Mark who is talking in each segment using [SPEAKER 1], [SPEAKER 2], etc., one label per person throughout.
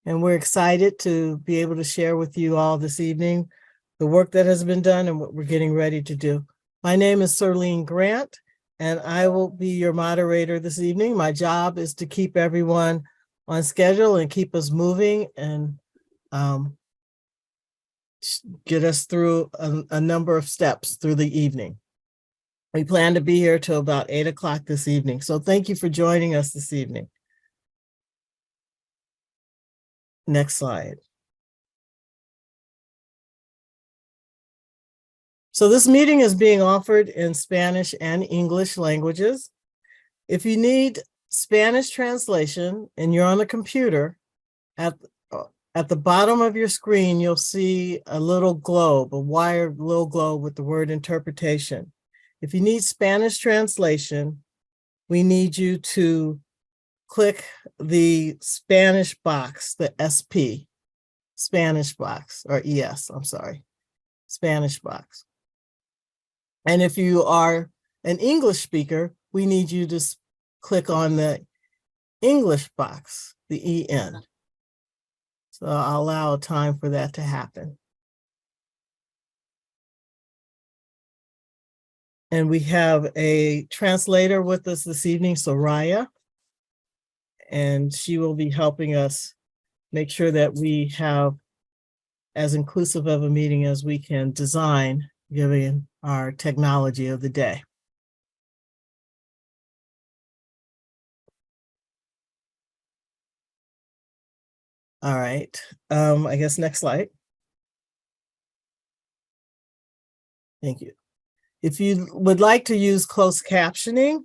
[SPEAKER 1] And we're excited to be able to share with you all this evening the work that has been done and what we're getting ready to do. My name is Serlene Grant, and I will be your moderator this evening. My job is to keep everyone on schedule and keep us moving and get us through a number of steps through the evening. We plan to be here till about 8 o'clock this evening. So thank you for joining us this evening. Next slide. So this meeting is being offered in Spanish and English languages. If you need Spanish translation and you're on the computer, at the bottom of your screen, you'll see a little globe, a wired little globe with the word interpretation. If you need Spanish translation, we need you to click the Spanish box, the SP, Spanish box, or ES, I'm sorry, Spanish box. And if you are an English speaker, we need you to click on the English box, the EN. So I'll allow time for that to happen. And we have a translator with us this evening, Soraya, and she will be helping us make sure that we have as inclusive of a meeting as we can design, given our technology of the day. All right, I guess next slide. Thank you. If you would like to use closed captioning,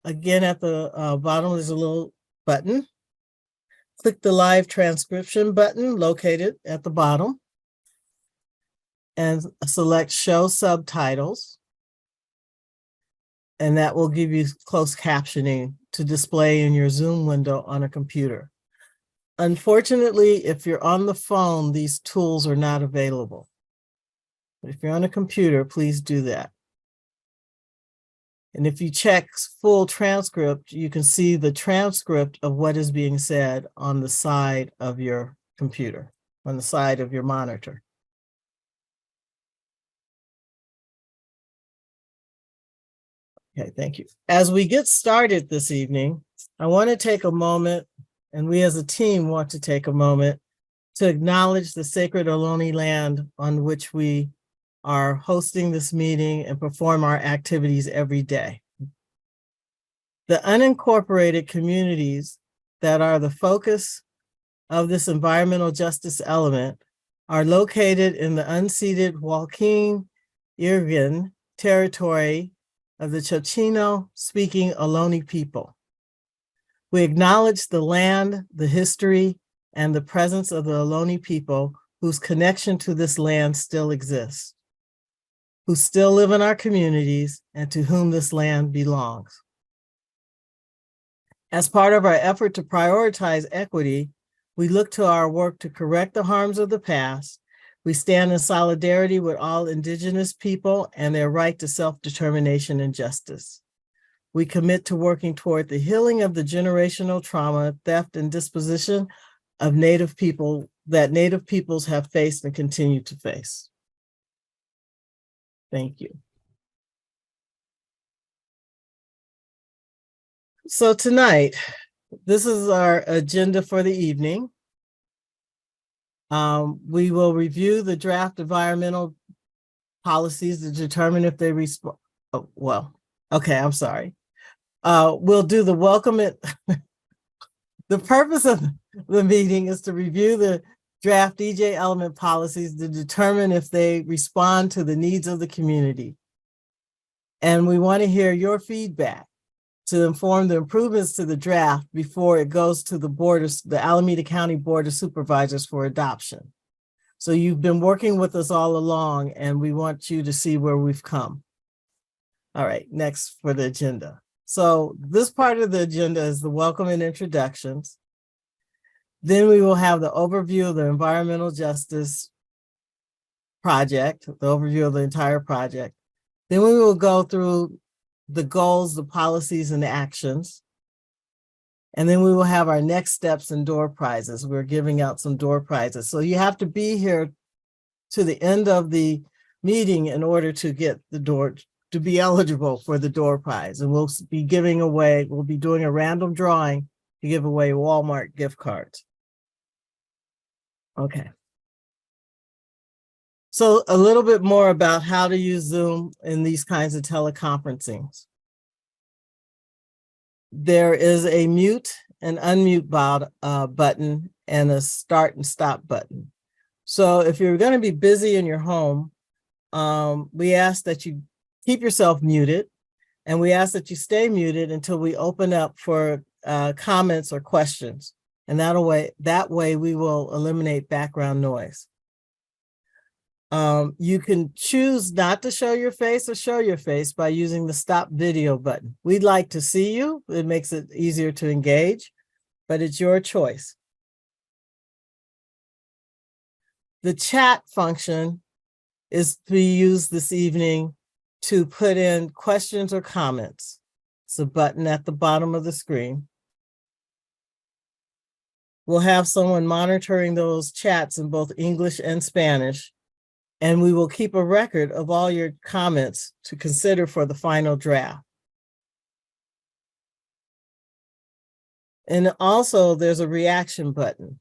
[SPEAKER 1] again, at the bottom, there's a little button. Click the live transcription button located at the bottom and select show subtitles. And that will give you closed captioning to display in your Zoom window on a computer. Unfortunately, if you're on the phone, these tools are not available. But if you're on a computer, please do that. And if you check full transcript, you can see the transcript of what is being said on the side of your computer, on the side of your monitor. Okay, thank you. As we get started this evening, I want to take a moment, and we as a team want to take a moment to acknowledge the sacred Ohlone land on which we are hosting this meeting and perform our activities every day. The unincorporated communities that are the focus of this environmental justice element are located in the unceded Walking Irgun territory of the Chochenyo-speaking Ohlone people. We acknowledge the land, the history, and the presence of the Ohlone people whose connection to this land still exists, who still live in our communities and to whom this land belongs. As part of our effort to prioritize equity, we look to our work to correct the harms of the past. We stand in solidarity with all Indigenous people and their right to self-determination and justice. We commit to working toward the healing of the generational trauma, theft, and disposition of Native people that Native peoples have faced and continue to face. Thank you. So tonight, this is our agenda for the evening. We will review the draft environmental policies to determine if they respond. Oh, well, okay, I'm sorry. We'll do the welcome. The purpose of the meeting is to review the draft DJ element policies to determine if they respond to the needs of the community. And we want to hear your feedback to inform the improvements to the draft before it goes to the Alameda County Board of Supervisors for adoption. So you've been working with us all along, and we want you to see where we've come. All right, next for the agenda. So this part of the agenda is the welcome and introductions. Then we will have the overview of the environmental justice project, the overview of the entire project. Then we will go through the goals, the policies, and the actions. And then we will have our next steps and door prizes. We're giving out some door prizes. So you have to be here to the end of the meeting in order to get the door, to be eligible for the door prize. And we'll be doing a random drawing to give away Walmart gift cards. Okay. So a little bit more about how to use Zoom in these kinds of teleconferencings. There is a mute and unmute button and a start and stop button. So if you're going to be busy in your home, we ask that you keep yourself muted, and we ask that you stay muted until we open up for comments or questions. And that way we will eliminate background noise. You can choose not to show your face or show your face by using the stop video button. We'd like to see you. It makes it easier to engage, but it's your choice. The chat function is to be used this evening to put in questions or comments. It's a button at the bottom of the screen. We'll have someone monitoring those chats in both English and Spanish, and we will keep a record of all your comments to consider for the final draft. And also there's a reaction button.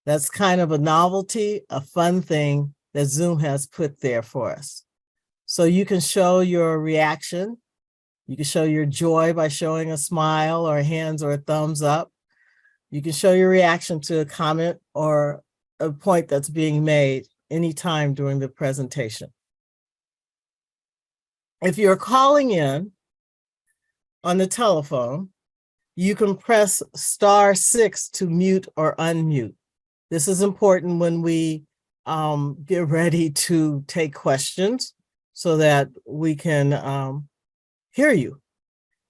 [SPEAKER 1] That's kind of a novelty, a fun thing that Zoom has put there for us. So you can show your reaction. You can show your joy by showing a smile or hands or a thumbs up. You can show your reaction to a comment or a point that's being made anytime during the presentation. If you're calling in on the telephone, you can press *6 to mute or unmute. This is important when we get ready to take questions so that we can hear you.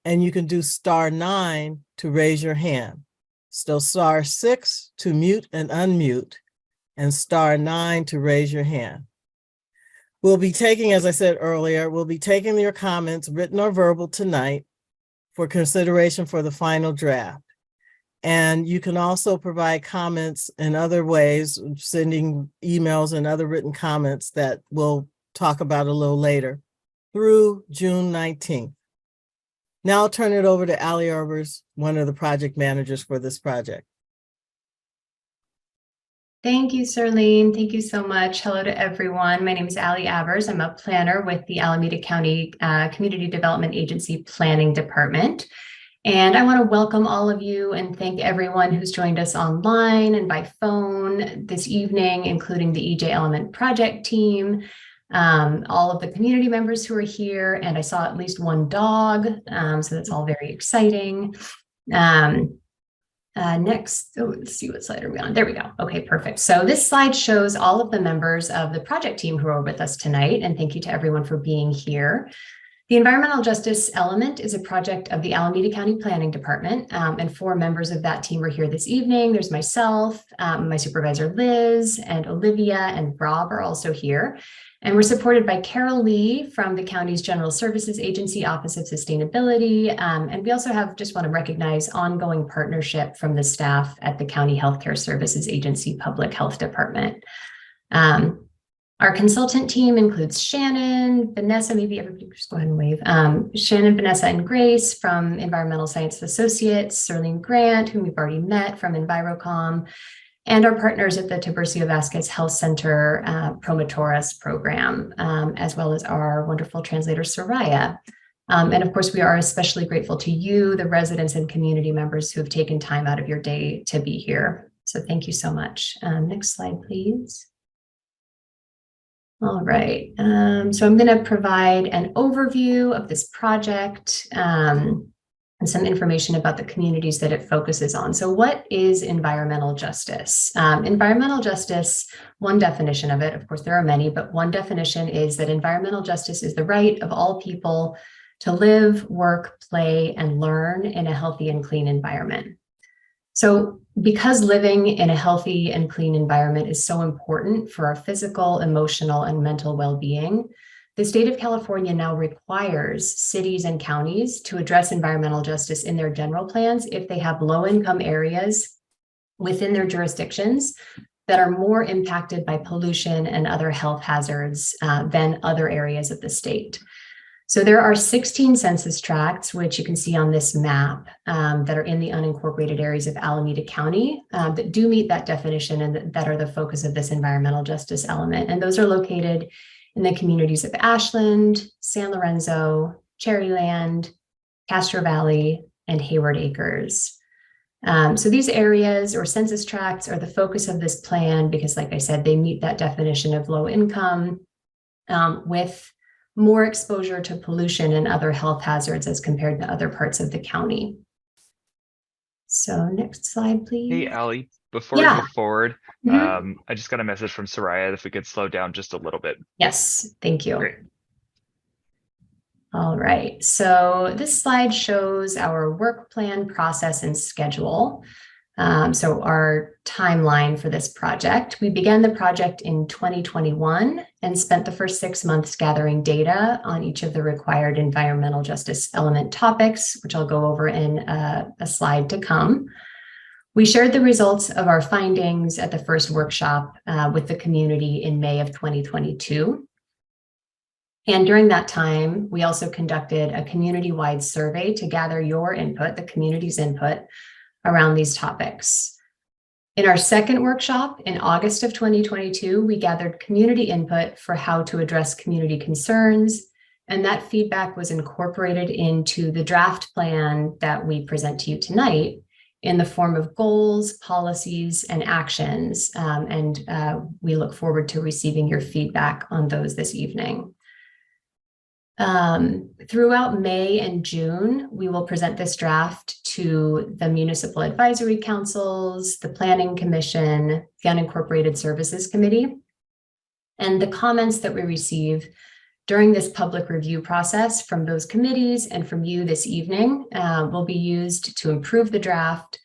[SPEAKER 1] And you can do *9 to raise your hand. So *6 to mute and unmute, and *9 to raise your hand. We'll be taking, as I said earlier, we'll be taking your comments, written or verbal, tonight for consideration for the final draft. And you can also provide comments in other ways, sending emails and other written comments that we'll talk about a little later through June 19th. Now I'll turn it over to Ali Arbers, one of the project managers for this project.
[SPEAKER 2] Thank you, Serlene. Thank you so much. Hello to everyone. My name is Ali Arbers. I'm a planner with the Alameda County Community Development Agency Planning Department. And I want to welcome all of you and thank everyone who's joined us online and by phone this evening, including the EJ Element project team, all of the community members who are here, and I saw at least one dog, so that's all very exciting. Next, let's see, what slide are we on? There we go. Okay, perfect. So this slide shows all of the members of the project team who are with us tonight, and thank you to everyone for being here. The Environmental Justice Element is a project of the Alameda County Planning Department, and 4 members of that team are here this evening. There's myself, my supervisor Liz, and Olivia and Rob are also here. And we're supported by Carol Lee from the county's General Services Agency Office of Sustainability. And we also just want to recognize ongoing partnership from the staff at the County Healthcare Services Agency Public Health Department. Our consultant team includes Shannon, Vanessa, maybe everybody just go ahead and wave. Shannon, Vanessa, and Grace from Environmental Science Associates, Serlene Grant, whom we've already met from EnviroCom, and our partners at the Tiburcio Vasquez Health Center Promotoras program, as well as our wonderful translator, Soraya. And of course, we are especially grateful to you, the residents and community members who have taken time out of your day to be here. So thank you so much. Next slide, please. All right, so I'm going to provide an overview of this project and some information about the communities that it focuses on. So what is environmental justice? Environmental justice, one definition of it, of course there are many, but one definition is that environmental justice is the right of all people to live, work, play, and learn in a healthy and clean environment. So because living in a healthy and clean environment is so important for our physical, emotional, and mental well-being, The state of California now requires cities and counties to address environmental justice in their general plans if they have low-income areas within their jurisdictions that are more impacted by pollution and other health hazards than other areas of the state. So there are 16 census tracts, which you can see on this map, that are in the unincorporated areas of Alameda County that do meet that definition and that are the focus of this environmental justice element. And those are located in the communities of Ashland, San Lorenzo, Cherryland, Castro Valley, and Hayward Acres. So these areas or census tracts are the focus of this plan because, like I said, they meet that definition of low income with more exposure to pollution and other health hazards as compared to other parts of the county. So next slide, please.
[SPEAKER 3] Hey, Allie, before we move forward, I just got a message from Soraya if we could slow down just a little bit.
[SPEAKER 2] Yes, thank you.
[SPEAKER 3] Great.
[SPEAKER 2] All right, so this slide shows our work plan, process, and schedule. So our timeline for this project. We began the project in 2021 and spent the first 6 months gathering data on each of the required environmental justice element topics, which I'll go over in a slide to come. We shared the results of our findings at the first workshop with the community in May of 2022. And during that time, we also conducted a community-wide survey to gather your input, the community's input, around these topics. In our second workshop in August of 2022, we gathered community input for how to address community concerns, and that feedback was incorporated into the draft plan that we present to you tonight in the form of goals, policies, and actions. We look forward to receiving your feedback on those this evening. Throughout May and June, we will present this draft to the municipal advisory councils, the planning commission, the unincorporated services committee. And the comments that we receive during this public review process from those committees and from you this evening will be used to improve the draft,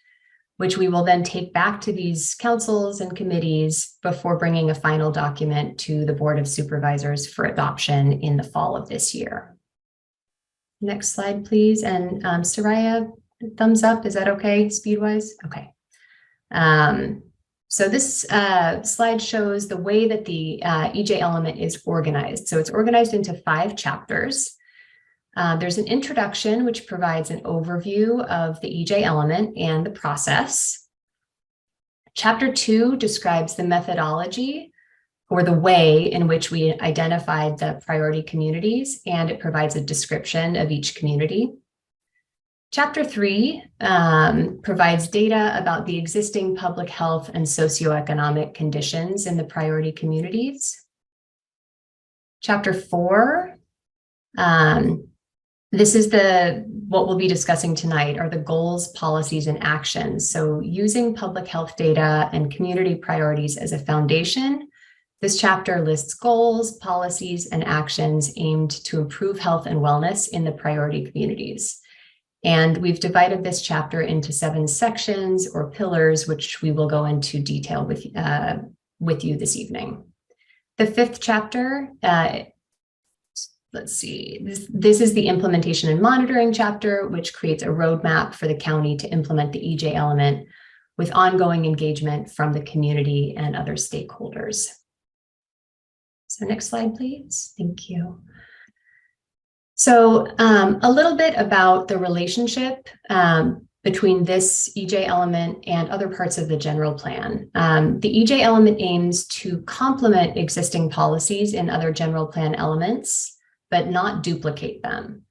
[SPEAKER 2] which we will then take back to these councils and committees before bringing a final document to the Board of Supervisors for adoption in the fall of this year. Next slide, please. And Soraya, thumbs up, is that okay, speed-wise? Okay. So this slide shows the way that the EJ element is organized. So it's organized into 5 chapters. There's an introduction, which provides an overview of the EJ element and the process. Chapter 2 describes the methodology or the way in which we identified the priority communities, and it provides a description of each community. Chapter 3 provides data about the existing public health and socioeconomic conditions in the priority communities. Chapter 4, this is what we'll be discussing tonight are the goals, policies, and actions. So using public health data and community priorities as a foundation, this chapter lists goals, policies, and actions aimed to improve health and wellness in the priority communities. And we've divided this chapter into 7 sections or pillars, which we will go into detail with you this evening. The 5th chapter, let's see, this is the implementation and monitoring chapter, which creates a roadmap for the county to implement the EJ element with ongoing engagement from the community and other stakeholders. So next slide, please. Thank you. So a little bit about the relationship between this EJ element and other parts of the general plan. The EJ element aims to complement existing policies in other general plan elements, but not duplicate them.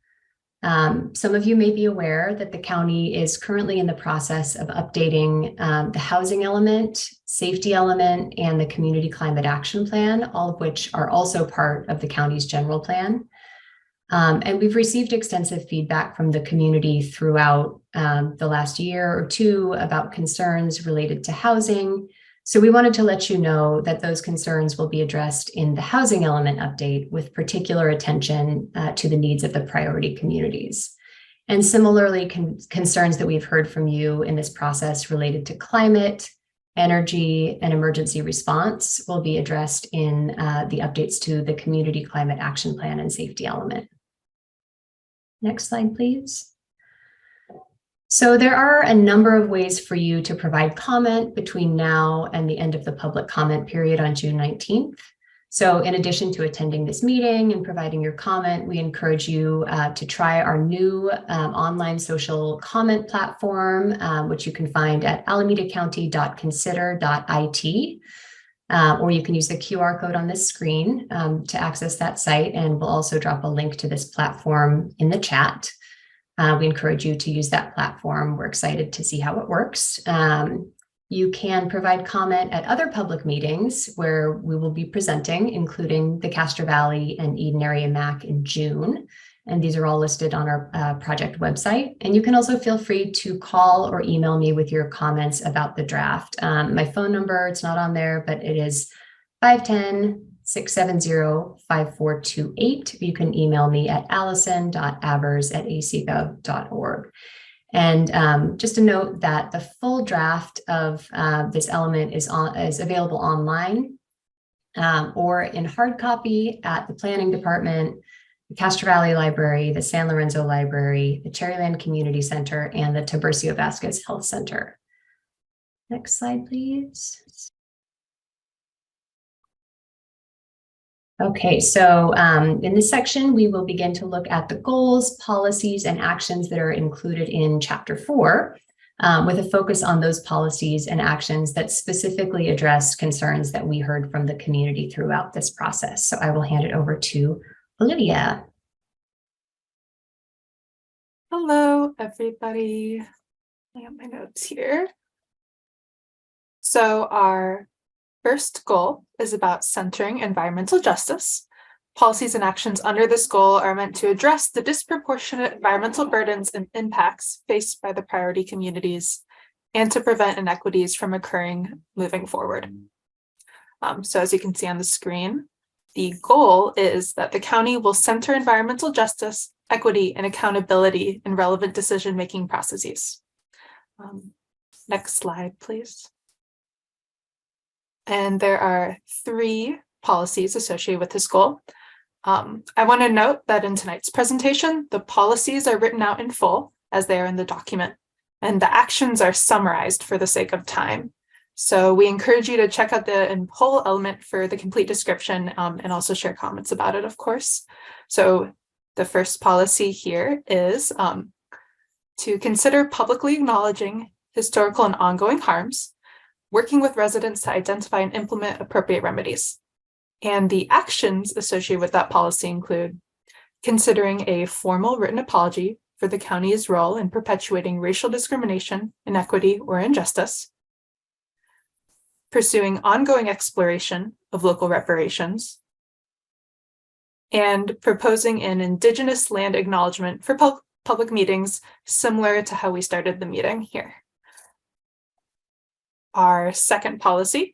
[SPEAKER 2] Some of you may be aware that the county is currently in the process of updating the housing element, safety element, and the community climate action plan, all of which are also part of the county's general plan. And we've received extensive feedback from the community throughout the last year or two about concerns related to housing. So we wanted to let you know that those concerns will be addressed in the housing element update with particular attention to the needs of the priority communities. And similarly, concerns that we've heard from you in this process related to climate energy, and emergency response will be addressed in the updates to the Community Climate Action Plan and Safety Element. Next slide, please. So there are a number of ways for you to provide comment between now and the end of the public comment period on June 19th. So in addition to attending this meeting and providing your comment, we encourage you to try our new online social comment platform, which you can find at AlamedaCounty.consider.it. Or you can use the QR code on this screen to access that site, and we'll also drop a link to this platform in the chat. We encourage you to use that platform. We're excited to see how it works. You can provide comment at other public meetings where we will be presenting, including the Castro Valley and Eden Area MAC in June. And these are all listed on our project website. And you can also feel free to call or email me with your comments about the draft. My phone number, it's not on there, but it is 510-670-5428. You can email me at allison.abers@ac.gov.org. And just to note that the full draft of this element is available online or in hard copy at the Planning Department, the Castro Valley Library, the San Lorenzo Library, the Cherryland Community Center, and the Tiburcio Vasquez Health Center. Next slide, please. Okay, so in this section, we will begin to look at the goals, policies, and actions that are included in Chapter 4, with a focus on those policies and actions that specifically address concerns that we heard from the community throughout this process. So I will hand it over to Olivia.
[SPEAKER 4] Hello, everybody. I have my notes here. So our first goal is about centering environmental justice. Policies and actions under this goal are meant to address the disproportionate environmental burdens and impacts faced by the priority communities and to prevent inequities from occurring moving forward. So as you can see on the screen, the goal is that the county will center environmental justice, equity, and accountability in relevant decision-making processes. Next slide, please. And there are 3 policies associated with this goal. I want to note that in tonight's presentation, the policies are written out in full as they are in the document, and the actions are summarized for the sake of time. So we encourage you to check out the in whole element for the complete description and also share comments about it, of course. So the first policy here is to consider publicly acknowledging historical and ongoing harms, working with residents to identify and implement appropriate remedies. And the actions associated with that policy include considering a formal written apology for the county's role in perpetuating racial discrimination, inequity, or injustice, pursuing ongoing exploration of local reparations, and proposing an Indigenous land acknowledgement for public meetings, similar to how we started the meeting here. Our second policy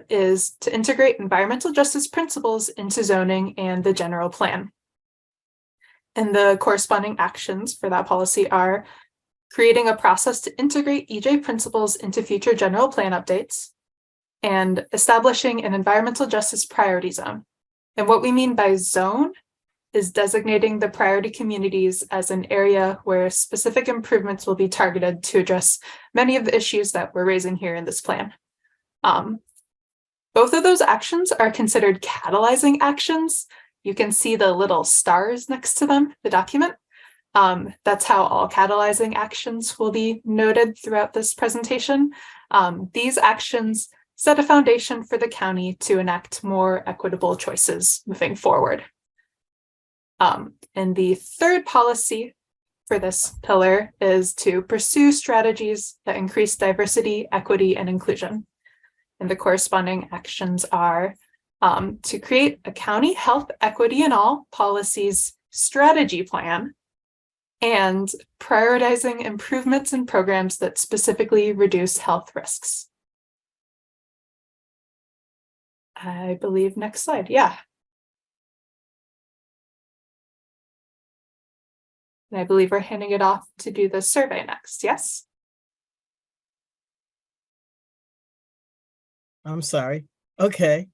[SPEAKER 4] is to integrate environmental justice principles into zoning and the general plan. And the corresponding actions for that policy are creating a process to integrate EJ principles into future general plan updates, and establishing an environmental justice priority zone. And what we mean by zone is designating the priority communities as an area where specific improvements will be targeted to address many of the issues that we're raising here in this plan. Both of those actions are considered catalyzing actions. You can see the little stars next to them, the document. That's how all catalyzing actions will be noted throughout this presentation. These actions set a foundation for the county to enact more equitable choices moving forward. And the third policy for this pillar is to pursue strategies that increase diversity, equity, and inclusion. And the corresponding actions are to create a county health equity in all policies strategy plan and prioritizing improvements in programs that specifically reduce health risks. I believe next slide, yeah. And I believe we're handing it off to do the survey next, yes?
[SPEAKER 1] I'm sorry. Okay.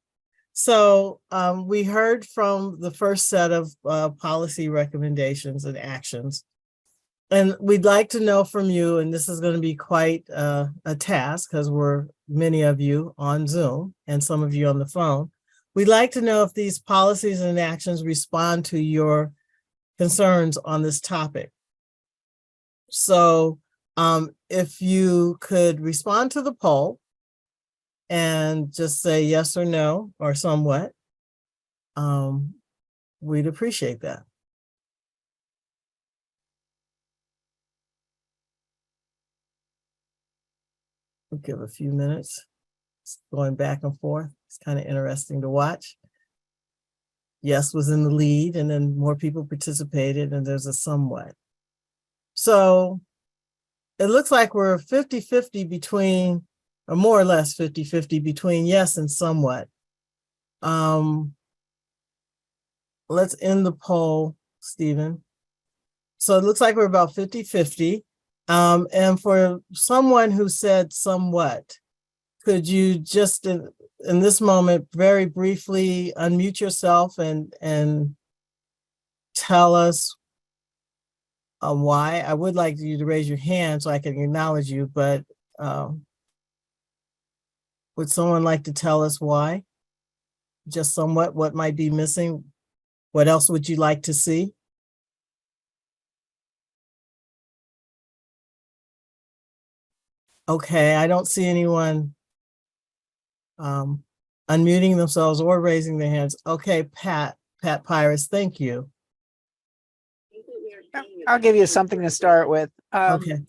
[SPEAKER 1] So we heard from the first set of policy recommendations and actions. And we'd like to know from you, and this is going to be quite a task because we're many of you on Zoom and some of you on the phone. We'd like to know if these policies and actions respond to your concerns on this topic. So if you could respond to the poll and just say yes or no or somewhat, we'd appreciate that. We'll give a few minutes. It's going back and forth. It's kind of interesting to watch. Yes was in the lead, and then more people participated, and there's a somewhat. So it looks like we're 50-50 between, or more or less 50-50 between yes and somewhat. Let's end the poll, Stephen. So it looks like we're about 50-50. And for someone who said somewhat, could you just in this moment very briefly unmute yourself and tell us why? I would like you to raise your hand so I can acknowledge you, but would someone like to tell us why? Just somewhat, what might be missing? What else would you like to see? Okay, I don't see anyone unmuting themselves or raising their hands. Okay, Pat Pyrus, thank you.
[SPEAKER 5] I'll give you something to start with.
[SPEAKER 1] Okay,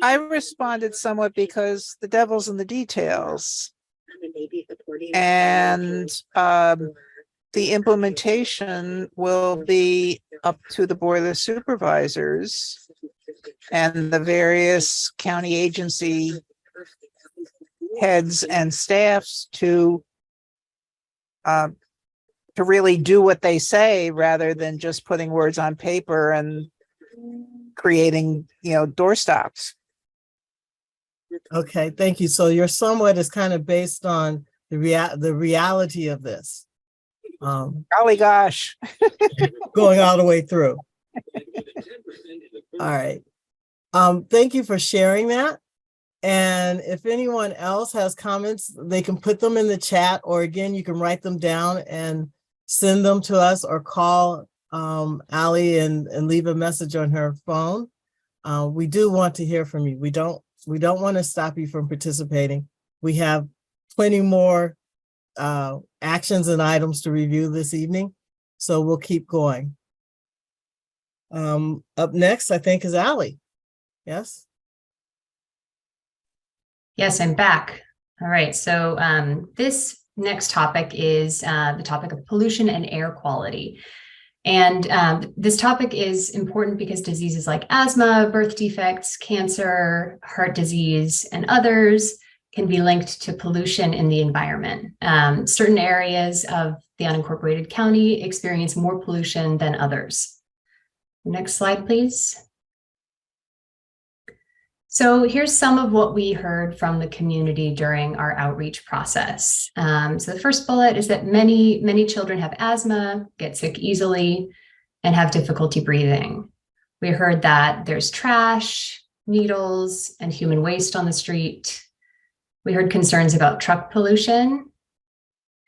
[SPEAKER 5] I responded somewhat because the devil's in the details. And the implementation will be up to the Board of Supervisors and the various county agency heads and staffs to really do what they say rather than just putting words on paper and creating, doorstops.
[SPEAKER 1] okay, thank you. So your somewhat is kind of based on the reality of this.
[SPEAKER 5] Golly gosh.
[SPEAKER 1] Going all the way through. All right. Thank you for sharing that. And if anyone else has comments, they can put them in the chat, or again, you can write them down and send them to us, or call Ali and leave a message on her phone. We do want to hear from you. We don't want to stop you from participating. We have plenty more actions and items to review this evening, so we'll keep going. Up next, I think, is Ali. Yes?
[SPEAKER 2] Yes, I'm back. All right, so this next topic is the topic of pollution and air quality. And this topic is important because diseases like asthma, birth defects, cancer, heart disease, and others can be linked to pollution in the environment. Certain areas of the unincorporated county experience more pollution than others. Next slide, please. So here's some of what we heard from the community during our outreach process. So the first bullet is that many children have asthma, get sick easily, and have difficulty breathing. We heard that there's trash, needles, and human waste on the street. We heard concerns about truck pollution,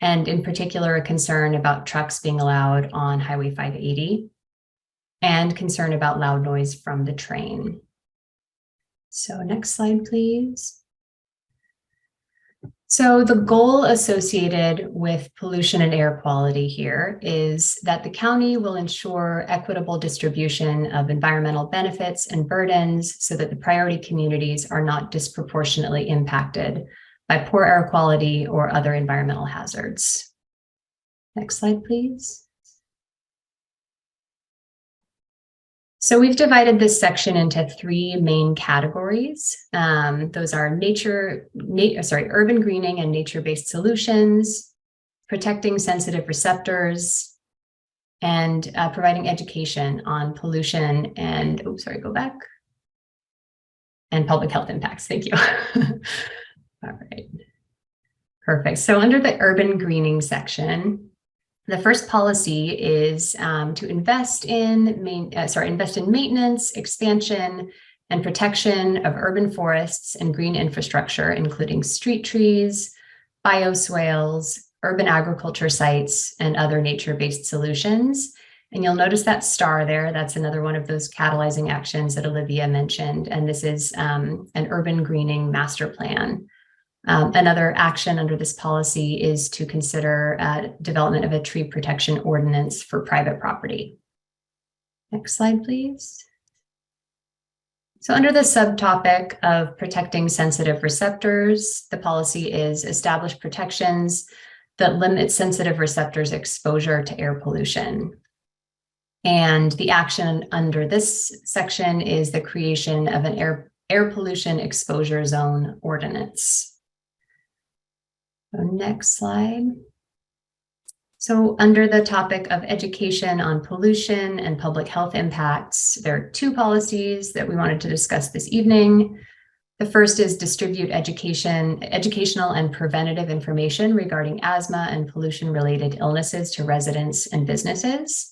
[SPEAKER 2] and in particular, a concern about trucks being allowed on Highway 580, and concern about loud noise from the train. So next slide, please. So the goal associated with pollution and air quality here is that the county will ensure equitable distribution of environmental benefits and burdens so that the priority communities are not disproportionately impacted by poor air quality or other environmental hazards. Next slide, please. So we've divided this section into three main categories. Those are urban greening and nature-based solutions, protecting sensitive receptors, and providing education on pollution and, and public health impacts. Thank you. All right. Perfect. So under the urban greening section, the first policy is to invest in maintenance, expansion, and protection of urban forests and green infrastructure, including street trees, bioswales, urban agriculture sites, and other nature-based solutions. And you'll notice that star there. That's another one of those catalyzing actions that Olivia mentioned. And this is an urban greening master plan. Another action under this policy is to consider development of a tree protection ordinance for private property. Next slide, please. So under the subtopic of protecting sensitive receptors, the policy is establish protections that limit sensitive receptors' exposure to air pollution. And the action under this section is the creation of an air pollution exposure zone ordinance. So next slide. So under the topic of education on pollution and public health impacts, there are two policies that we wanted to discuss this evening. The first is distribute educational and preventative information regarding asthma and pollution-related illnesses to residents and businesses.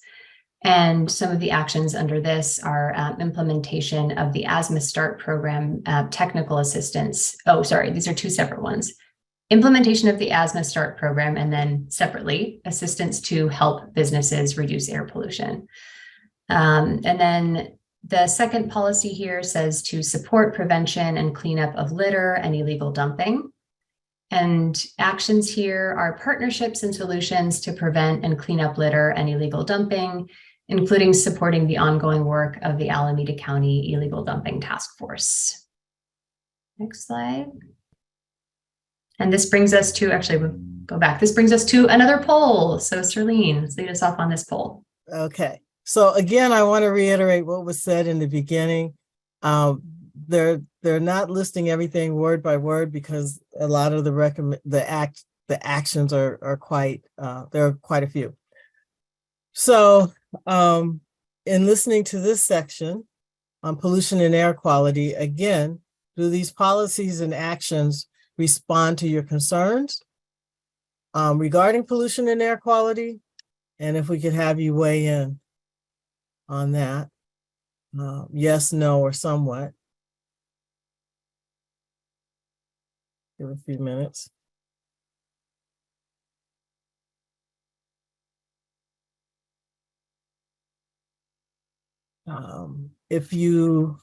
[SPEAKER 2] And some of the actions under this are implementation of the Asthma Start program, technical assistance. Oh, sorry, these are two separate ones. Implementation of the Asthma Start program, and then separately, assistance to help businesses reduce air pollution. And then the second policy here says to support prevention and cleanup of litter and illegal dumping. And actions here are partnerships and solutions to prevent and clean up litter and illegal dumping, including supporting the ongoing work of the Alameda County Illegal Dumping Task Force. Next slide. And this brings us to, actually, we'll go back. This brings us to another poll. So Serlene, let's lead us off on this poll.
[SPEAKER 1] Okay. So again, I want to reiterate what was said in the beginning. They're not listing everything word by word because a lot of the actions are quite there are quite a few. So in listening to this section on pollution and air quality, again, do these policies and actions respond to your concerns regarding pollution and air quality? And if we could have you weigh in on that, yes, no, or somewhat. Give a few minutes. If you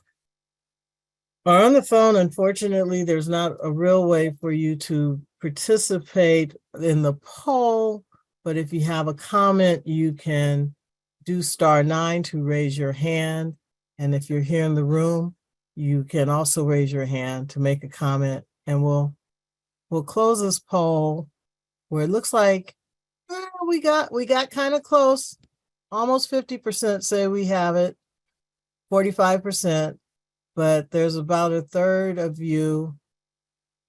[SPEAKER 1] are on the phone, unfortunately, there's not a real way for you to participate in the poll, but if you have a comment, you can do *9 to raise your hand. And if you're here in the room, you can also raise your hand to make a comment, and we'll close this poll where it looks like we got kind of close. Almost 50% say we have it, 45%. But there's about a third of you,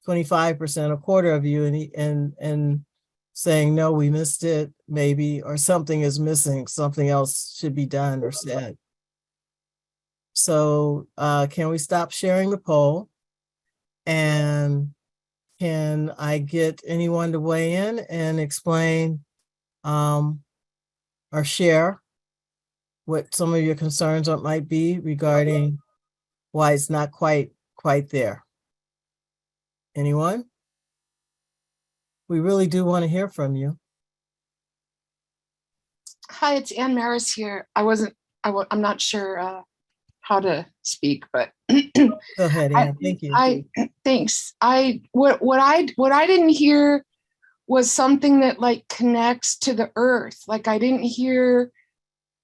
[SPEAKER 1] 25%, a quarter of you, and saying, no, we missed it, maybe, or something is missing, something else should be done or said. So can we stop sharing the poll? And can I get anyone to weigh in and explain or share what some of your concerns might be regarding why it's not quite there? Anyone? We really do want to hear from you.
[SPEAKER 6] Hi, it's Ann Maris here. I'm not sure how to speak, but
[SPEAKER 1] Go ahead, Ann. Thank you.
[SPEAKER 6] Thanks. What I didn't hear was something that like connects to the earth. Like I didn't hear,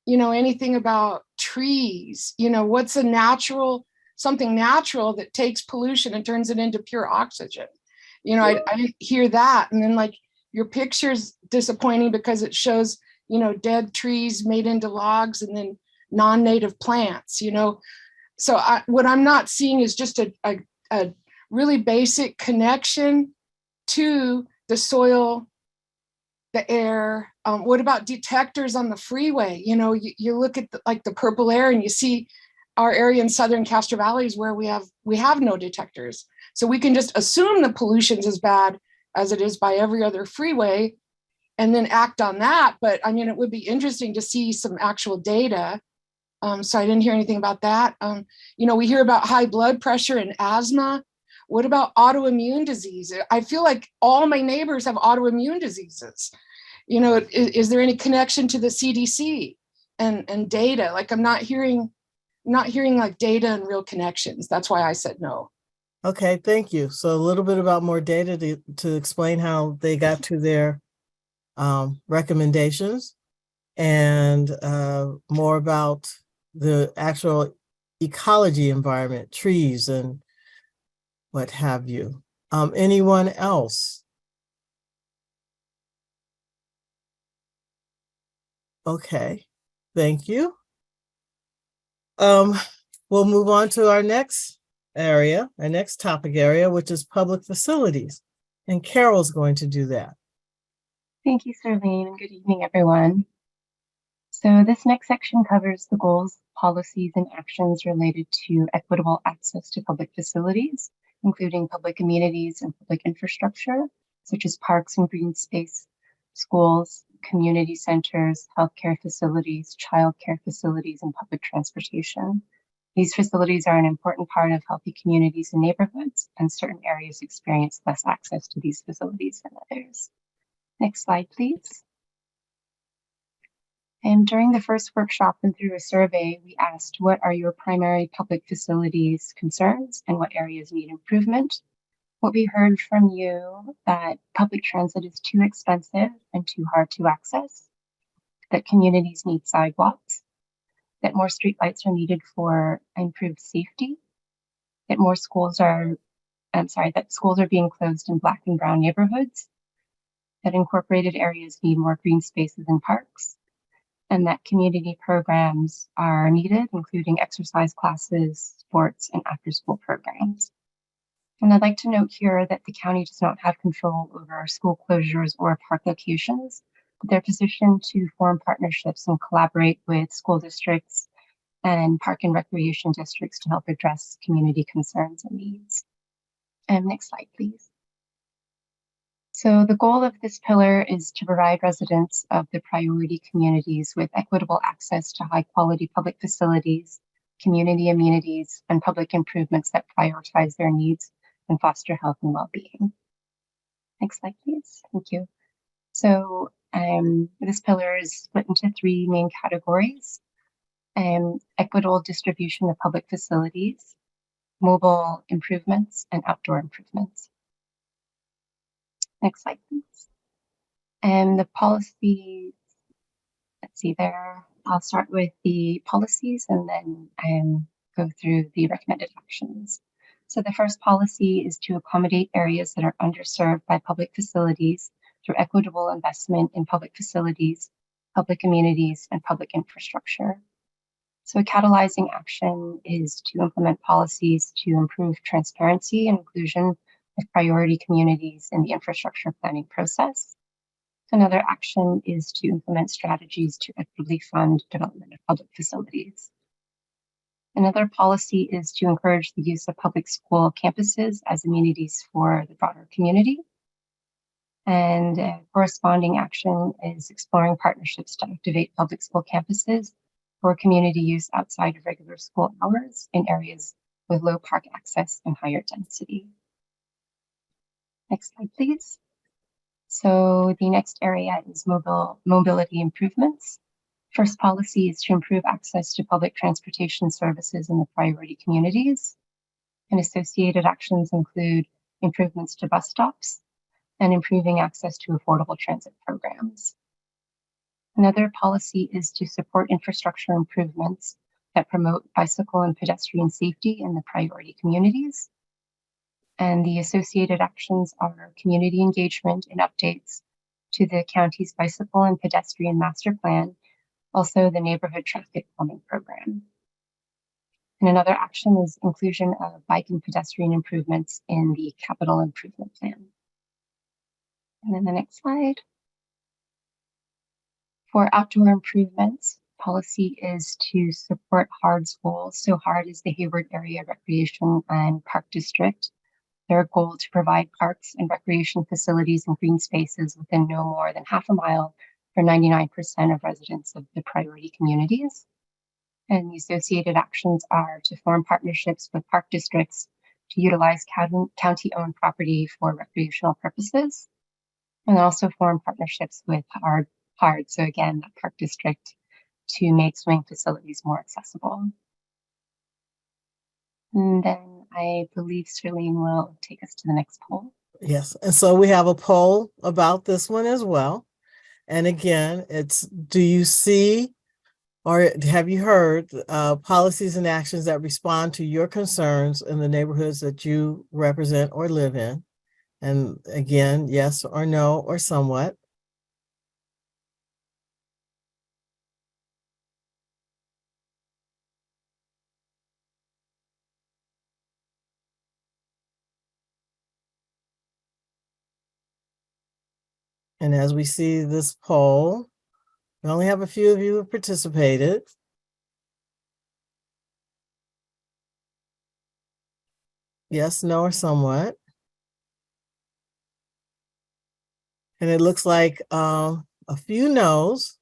[SPEAKER 6] anything about trees. What's something natural that takes pollution and turns it into pure oxygen. I didn't hear that. And then like your picture's disappointing because it shows, dead trees made into logs and then non-native plants, So what I'm not seeing is just a really basic connection to the soil, the air. What about detectors on the freeway? You look at the purple air and you see our area in Southern Castro Valley is where we have no detectors. So we can just assume the pollution's as bad as it is by every other freeway, and then act on that. But I mean, it would be interesting to see some actual data. So I didn't hear anything about that. You know, we hear about high blood pressure and asthma. What about autoimmune disease? I feel like all my neighbors have autoimmune diseases. You know, is there any connection to the CDC and data? Like I'm not hearing like data and real connections. That's why I said no.
[SPEAKER 1] Okay, thank you. So a little bit about more data to explain how they got to their recommendations, and more about the actual ecology environment, trees and what have you. Anyone else? Okay, thank you. We'll move on to our next area, our next topic area, which is public facilities. And Carol's going to do that.
[SPEAKER 7] Thank you, Serlene, and good evening, everyone. So this next section covers the goals, policies, and actions related to equitable access to public facilities, including public amenities and public infrastructure, such as parks and green space, schools, community centers, healthcare facilities, childcare facilities, and public transportation. These facilities are an important part of healthy communities and neighborhoods, and certain areas experience less access to these facilities than others. Next slide, please. And during the first workshop and through a survey, we asked, what are your primary public facilities concerns and what areas need improvement? What we heard from you, that public transit is too expensive and too hard to access, that communities need sidewalks, that more streetlights are needed for improved safety, that schools are being closed in Black and brown neighborhoods, that incorporated areas need more green spaces and parks, and that community programs are needed, including exercise classes, sports, and after-school programs. And I'd like to note here that the county does not have control over our school closures or park locations, but they're positioned to form partnerships and collaborate with school districts and park and recreation districts to help address community concerns and needs. And next slide, please. So the goal of this pillar is to provide residents of the priority communities with equitable access to high quality public facilities, community amenities, and public improvements that prioritize their needs and foster health and well-being. Next slide, please. Thank you. So this pillar is split into three main categories: equitable distribution of public facilities, mobile improvements, and outdoor improvements. Next slide, please. And the policies, let's see there. I'll start with the policies and then go through the recommended actions. So the first policy is to accommodate areas that are underserved by public facilities through equitable investment in public facilities, public amenities, and public infrastructure. So a catalyzing action is to implement policies to improve transparency and inclusion of priority communities in the infrastructure planning process. Another action is to implement strategies to equitably fund development of public facilities. Another policy is to encourage the use of public school campuses as amenities for the broader community. And a corresponding action is exploring partnerships to activate public school campuses for community use outside of regular school hours in areas with low park access and higher density. Next slide, please. So the next area is mobility improvements. First policy is to improve access to public transportation services in the priority communities. And associated actions include improvements to bus stops and improving access to affordable transit programs. Another policy is to support infrastructure improvements that promote bicycle and pedestrian safety in the priority communities. And the associated actions are community engagement and updates to the county's bicycle and pedestrian master plan, also the neighborhood traffic calming program. And another action is inclusion of bike and pedestrian improvements in the capital improvement plan. And then the next slide. For outdoor improvements, policy is to support HARD's goals. So HARD is the Hayward Area Recreation and Park District, their goal to provide parks and recreation facilities and green spaces within no more than half a mile for 99% of residents of the priority communities. And the associated actions are to form partnerships with park districts to utilize county-owned property for recreational purposes, and also form partnerships with HARD, so again, the park district, to make swimming facilities more accessible. And then I believe Sterling will take us to the next poll.
[SPEAKER 1] Yes, and so we have a poll about this one as well. And again, it's, do you see or have you heard policies and actions that respond to your concerns in the neighborhoods that you represent or live in? And again, yes or no or somewhat. And as we see this poll, we only have a few of you who have participated. Yes, no, or somewhat. And it looks like a few no's.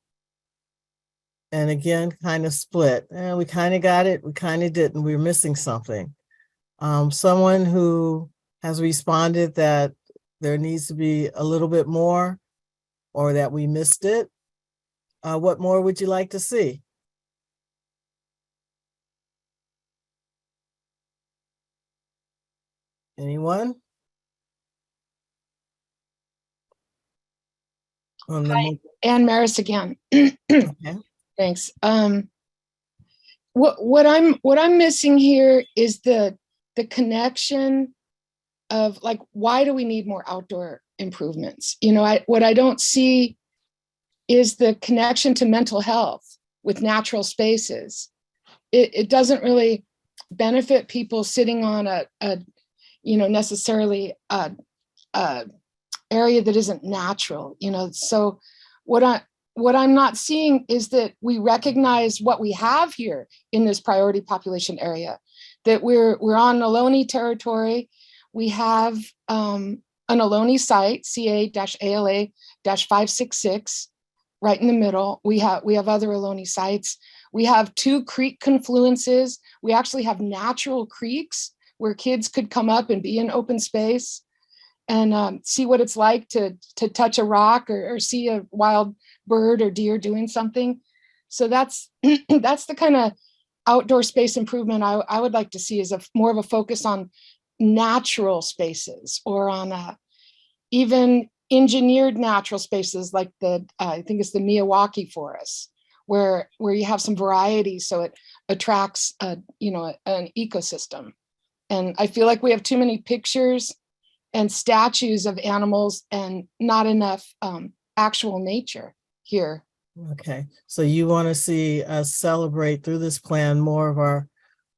[SPEAKER 1] And again, kind of split. And we kind of got it, we kind of didn't, we were missing something. Someone who has responded that there needs to be a little bit more or that we missed it. What more would you like to see? Anyone?
[SPEAKER 6] Hi, Ann Maris again.
[SPEAKER 1] Okay.
[SPEAKER 6] Thanks. What I'm missing here is the connection of, like, why do we need more outdoor improvements? You know, what I don't see is the connection to mental health with natural spaces. It doesn't really benefit people sitting on a you know, necessarily a area that isn't natural, you know. So what I'm not seeing is that we recognize what we have here in this priority population area, that we're on Ohlone territory. We have an Ohlone site, CA-ALA-566, right in the middle. We have other Ohlone sites. We have 2 creek confluences. We actually have natural creeks where kids could come up and be in open space and see what it's like to touch a rock or see a wild bird or deer doing something. So that's that's the kind of outdoor space improvement I would like to see, is more of a focus on natural spaces, or on even engineered natural spaces, like I think it's the Miyawaki forest, where you have some variety, so it attracts you know, an ecosystem. And I feel like we have too many pictures and statues of animals and not enough actual nature here.
[SPEAKER 1] Okay, so you want to see us celebrate through this plan more of our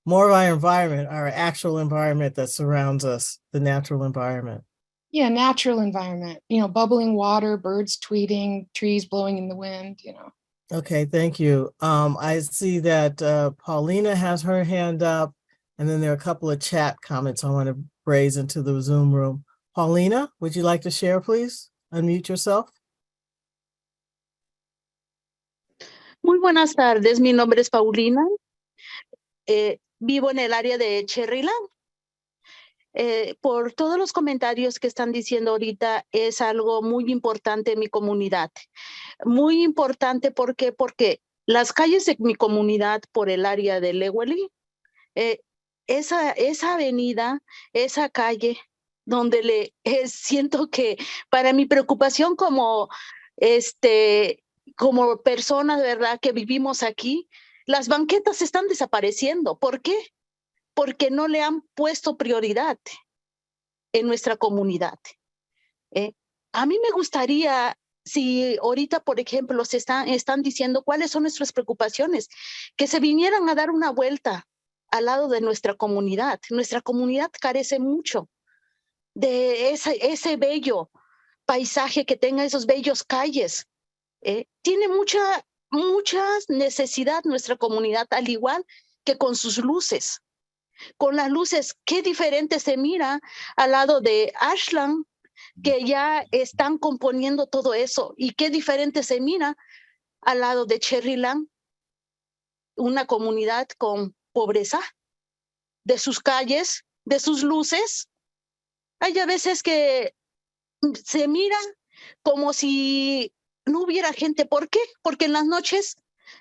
[SPEAKER 1] environment, our actual environment that surrounds us, the natural environment.
[SPEAKER 6] Yeah, natural environment, you know, bubbling water, birds tweeting, trees blowing in the wind, you know.
[SPEAKER 1] Okay, thank you. I see that Paulina has her hand up, and then there are a couple of chat comments I want to raise into the Zoom room. Paulina, would you like to share, please? Unmute yourself.
[SPEAKER 8] Muy buenas tardes, mi nombre es Paulina. Vivo en el área de Cherryland. Por todos los comentarios que están diciendo ahorita, es algo muy importante en mi comunidad. Muy importante, ¿por qué? Porque las calles de mi comunidad por el área de Lewelly, esa avenida, esa calle, donde siento que para mi preocupación como personas, ¿verdad?, que vivimos aquí, las banquetas están desapareciendo. ¿Por qué? Porque no le han puesto prioridad en nuestra comunidad. A mí me gustaría, si ahorita, por ejemplo, están diciendo cuáles son nuestras preocupaciones, que se vinieran a dar una vuelta al lado de nuestra comunidad. Nuestra comunidad carece mucho de ese bello paisaje, que tenga esos bellos calles. Tiene mucha necesidad nuestra comunidad, al igual que con sus luces. con las luces, qué diferente se mira al lado de Ashland, que ya están componiendo todo eso, y qué diferente se mira al lado de Cherryland, una comunidad con pobreza, de sus calles, de sus luces. Hay a veces que se mira como si no hubiera gente. ¿Por qué? Porque en las noches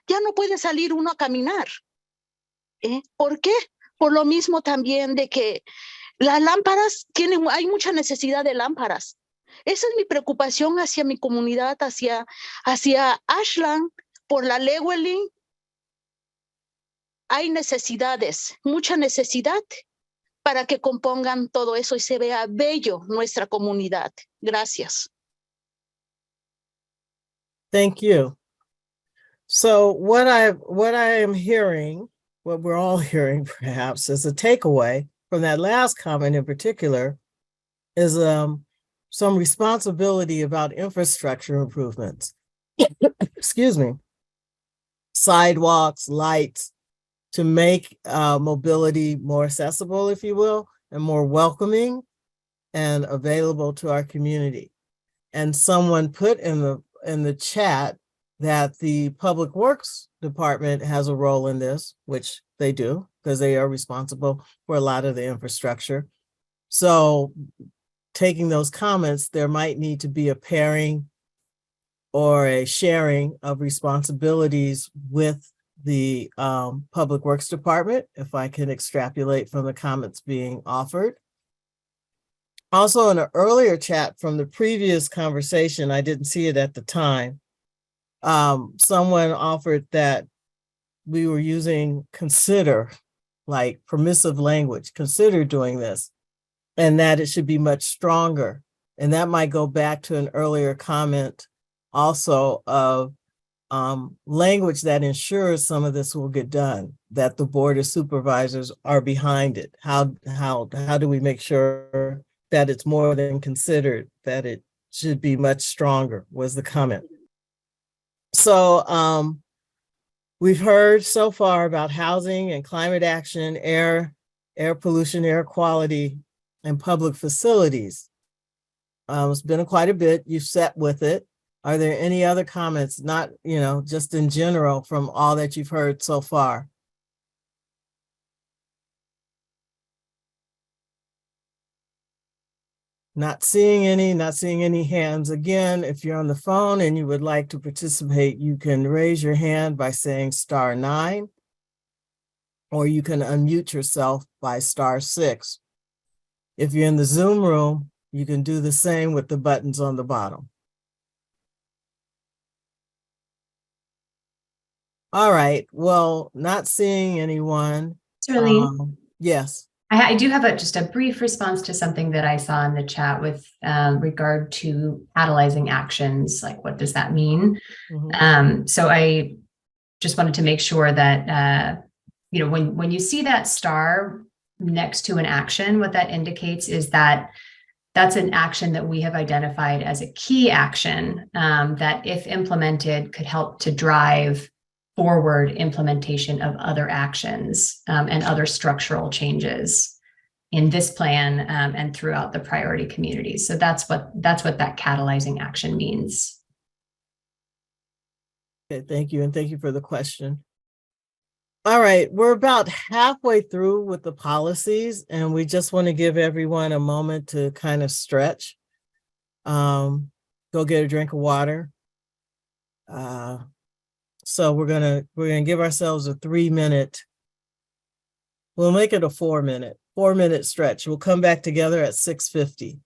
[SPEAKER 8] ya no puede salir uno a caminar. ¿Por qué? Por lo mismo también de que las lámparas hay mucha necesidad de lámparas. Esa es mi preocupación hacia mi comunidad, hacia Ashland, por la Llewellyn. Hay necesidades, mucha necesidad para que compongan todo eso y se vea bello nuestra comunidad. Gracias.
[SPEAKER 1] Thank you. So what I am hearing, what we're all hearing perhaps as a takeaway from that last comment in particular is some responsibility about infrastructure improvements. Excuse me. Sidewalks, lights, to make mobility more accessible, if you will, and more welcoming and available to our community. And someone put in the chat that the Public Works Department has a role in this, which they do, because they are responsible for a lot of the infrastructure. So taking those comments, there might need to be a pairing or a sharing of responsibilities with the Public Works Department, if I can extrapolate from the comments being offered. Also, in an earlier chat from the previous conversation, I didn't see it at the time, someone offered that we were using consider, like permissive language, consider doing this, and that it should be much stronger. And that might go back to an earlier comment also of language that ensures some of this will get done, that the Board of Supervisors are behind it. How do we make sure that it's more than considered, that it should be much stronger, was the comment. So we've heard so far about housing and climate action, air pollution, air quality, and public facilities. It's been quite a bit. You've sat with it. Are there any other comments, not, just in general from all that you've heard so far? Not seeing any hands. Again, if you're on the phone and you would like to participate, you can raise your hand by saying *9, or you can unmute yourself by *6. If you're in the Zoom room, you can do the same with the buttons on the bottom. All right, well, not seeing anyone. Yes.
[SPEAKER 2] I do have just a brief response to something that I saw in the chat with regard to catalyzing actions. Like, what does that mean? Mm-hmm. So I just wanted to make sure that, when you see that star next to an action, what that indicates is that that's an action that we have identified as a key action that, if implemented, could help to drive forward implementation of other actions and other structural changes in this plan and throughout the priority communities. So that's what that catalyzing action means.
[SPEAKER 1] Okay, thank you. And thank you for the question. All right, we're about halfway through with the policies, and we just want to give everyone a moment to kind of stretch. Go get a drink of water. So we're gonna give ourselves a 3-minute. We'll make it a 4-minute stretch. We'll come back together at 6:50.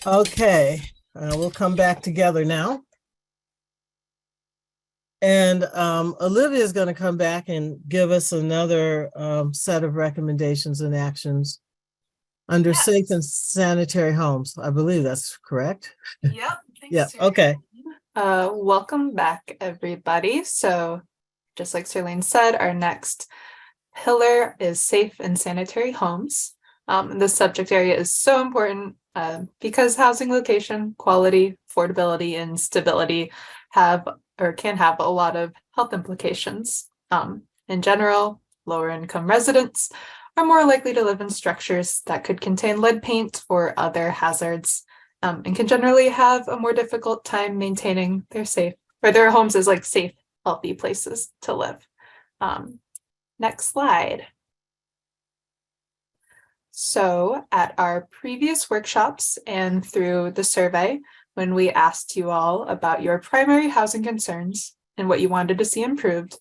[SPEAKER 1] Okay, we'll come back together now. And Olivia is going to come back and give us another set of recommendations and actions under
[SPEAKER 4] Yes.
[SPEAKER 1] safe and sanitary homes. I believe that's correct.
[SPEAKER 4] Yep.
[SPEAKER 1] Yeah, okay.
[SPEAKER 4] Welcome back, everybody. So just like Sirlene said, our next pillar is safe and sanitary homes. The subject area is so important because housing location, quality, affordability, and stability have or can have a lot of health implications. In general, lower income residents are more likely to live in structures that could contain lead paint or other hazards, and can generally have a more difficult time maintaining their homes as like safe, healthy places to live. Next slide. So at our previous workshops and through the survey, when we asked you all about your primary housing concerns and what you wanted to see improved,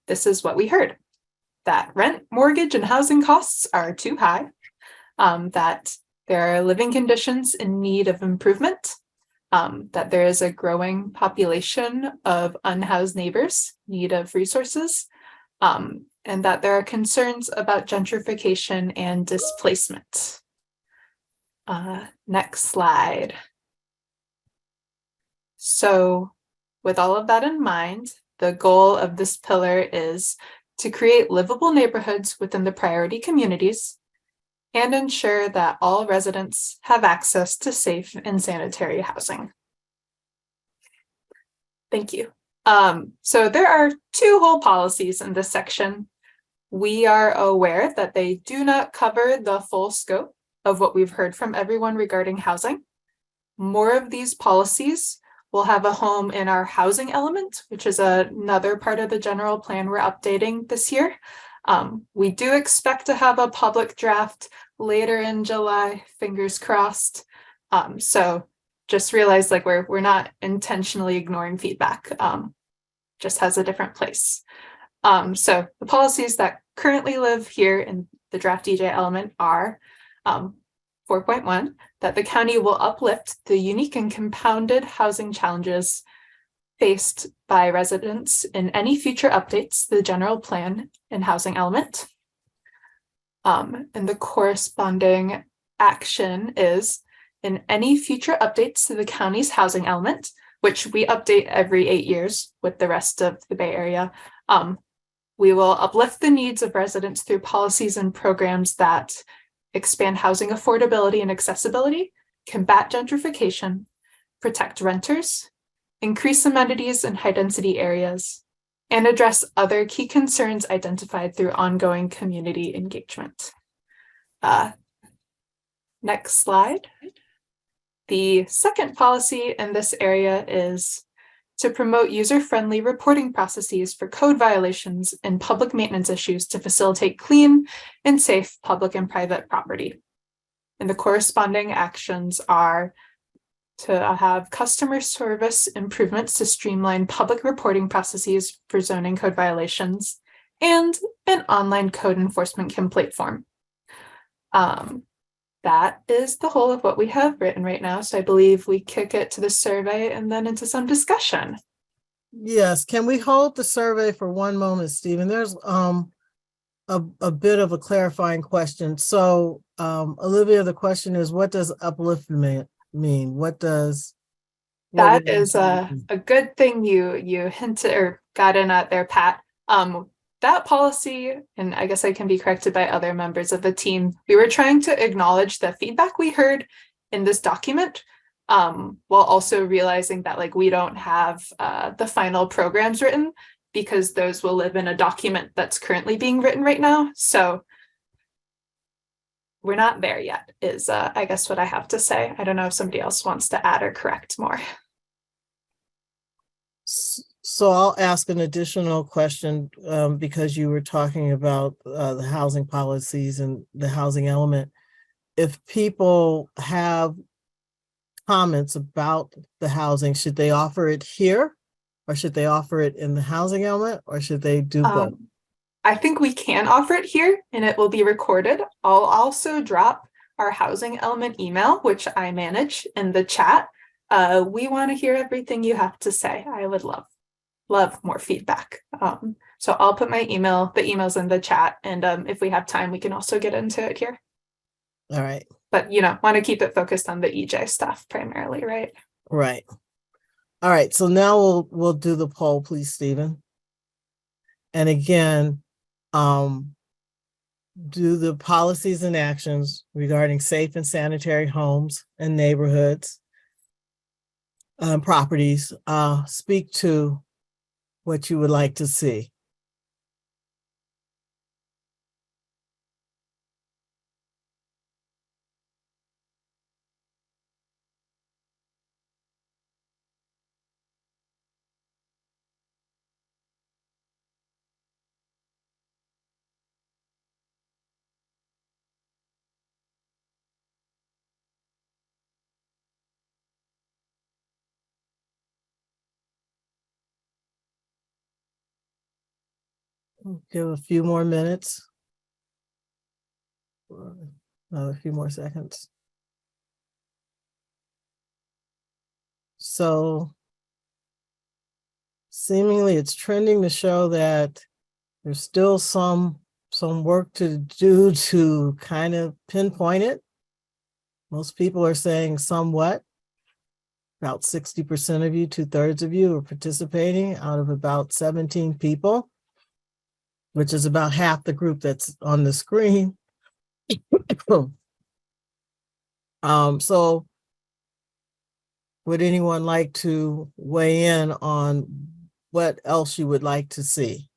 [SPEAKER 4] this is what we heard. That rent, mortgage, and housing costs are too high, that there are living conditions in need of improvement, that there is a growing population of unhoused neighbors in need of resources, and that there are concerns about gentrification and displacement. Next slide. So with all of that in mind, the goal of this pillar is to create livable neighborhoods within the priority communities and ensure that all residents have access to safe and sanitary housing. Thank you. So there are two whole policies in this section. We are aware that they do not cover the full scope of what we've heard from everyone regarding housing. More of these policies will have a home in our housing element, which is another part of the general plan we're updating this year. We do expect to have a public draft later in July, fingers crossed. So just realize like we're not intentionally ignoring feedback, just has a different place. So the policies that currently live here in the draft DJ element are 4.1, that the county will uplift the unique and compounded housing challenges faced by residents in any future updates to the general plan and housing element. And the corresponding action is in any future updates to the county's housing element, which we update every 8 years with the rest of the Bay Area. We will uplift the needs of residents through policies and programs that expand housing affordability and accessibility, combat gentrification, protect renters, increase amenities in high-density areas, and address other key concerns identified through ongoing community engagement. Next slide. The second policy in this area is to promote user-friendly reporting processes for code violations and public maintenance issues to facilitate clean and safe public and private property. And the corresponding actions are to have customer service improvements to streamline public reporting processes for zoning code violations and an online code enforcement complaint form. That is the whole of what we have written right now. So I believe we kick it to the survey and then into some discussion.
[SPEAKER 1] Yes, can we hold the survey for one moment, Stephen? There's a bit of a clarifying question. So Olivia, the question is, what does upliftment mean?
[SPEAKER 4] That is a good thing you hinted or got in at there, Pat. That policy, and I guess I can be corrected by other members of the team, we were trying to acknowledge the feedback we heard in this document, while also realizing that like we don't have the final programs written because those will live in a document that's currently being written right now. So we're not there yet is I guess what I have to say. I don't know if somebody else wants to add or correct more.
[SPEAKER 1] So I'll ask an additional question because you were talking about the housing policies and the housing element. If people have comments about the housing, should they offer it here or should they offer it in the housing element or should they do both?
[SPEAKER 4] I think we can offer it here and it will be recorded. I'll also drop our housing element email, which I manage, in the chat. We want to hear everything you have to say. I would love more feedback. So I'll put the emails in the chat, and if we have time, we can also get into it here.
[SPEAKER 1] All right.
[SPEAKER 4] But want to keep it focused on the EJ stuff primarily, right?
[SPEAKER 1] Right. All right. So now we'll do the poll, please, Stephen. And again, do the policies and actions regarding safe and sanitary homes and neighborhoods, properties, speak to what you would like to see. Give a few more minutes. Another few more seconds. So seemingly it's trending to show that there's still some work to do to kind of pinpoint it. Most people are saying somewhat. About 60% of you, 2/3 of you are participating out of about 17 people, which is about half the group that's on the screen. So would anyone like to weigh in on what else you would like to see?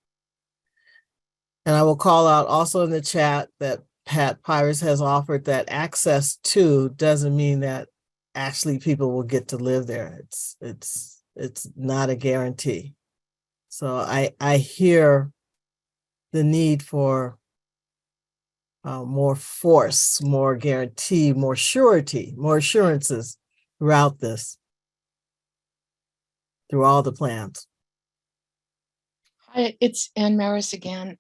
[SPEAKER 1] And I will call out also in the chat that Pat Pires has offered that access to doesn't mean that actually people will get to live there. It's not a guarantee. So I hear the need for more force, more guarantee, more surety, more assurances throughout this, through all the plans.
[SPEAKER 6] Hi, it's Ann Maris again.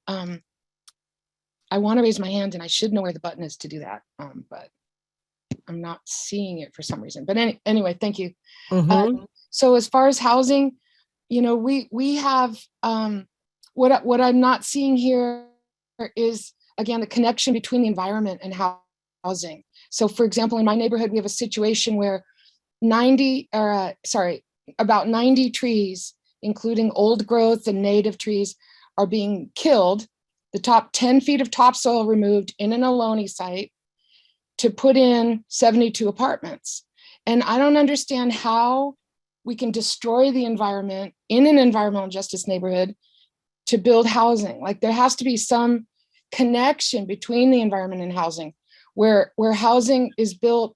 [SPEAKER 6] I want to raise my hand and I should know where the button is to do that, but I'm not seeing it for some reason. But anyway, thank you. So as far as housing, you know, we have what I'm not seeing here is, again, the connection between the environment and housing. So for example, in my neighborhood, we have a situation where about 90 trees, including old growth and native trees, are being killed. The top 10 feet of topsoil removed in an Ohlone site to put in 72 apartments. And I don't understand how we can destroy the environment in an environmental justice neighborhood to build housing. Like, there has to be some connection between the environment and housing, where housing is built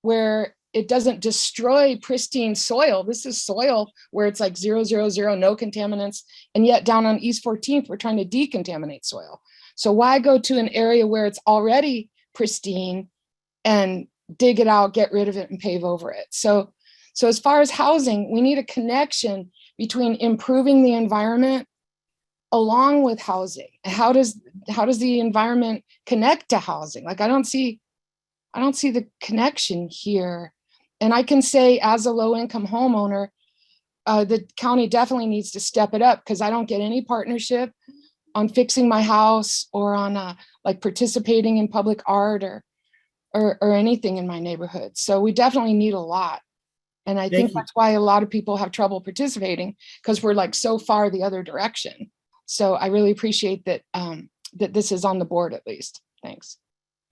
[SPEAKER 6] where it doesn't destroy pristine soil. This is soil where it's like 0, 0, 0, no contaminants. And yet down on East 14th, we're trying to decontaminate soil. So why go to an area where it's already pristine and dig it out, get rid of it, and pave over it? So as far as housing, we need a connection between improving the environment along with housing. How does the environment connect to housing? Like, I don't see the connection here. And I can say, as a low-income homeowner, the county definitely needs to step it up, because I don't get any partnership on fixing my house or on like participating in public art or anything in my neighborhood. So we definitely need a lot. And I think that's why a lot of people have trouble participating, because we're like so far the other direction. So I really appreciate that that this is on the board at least. Thanks.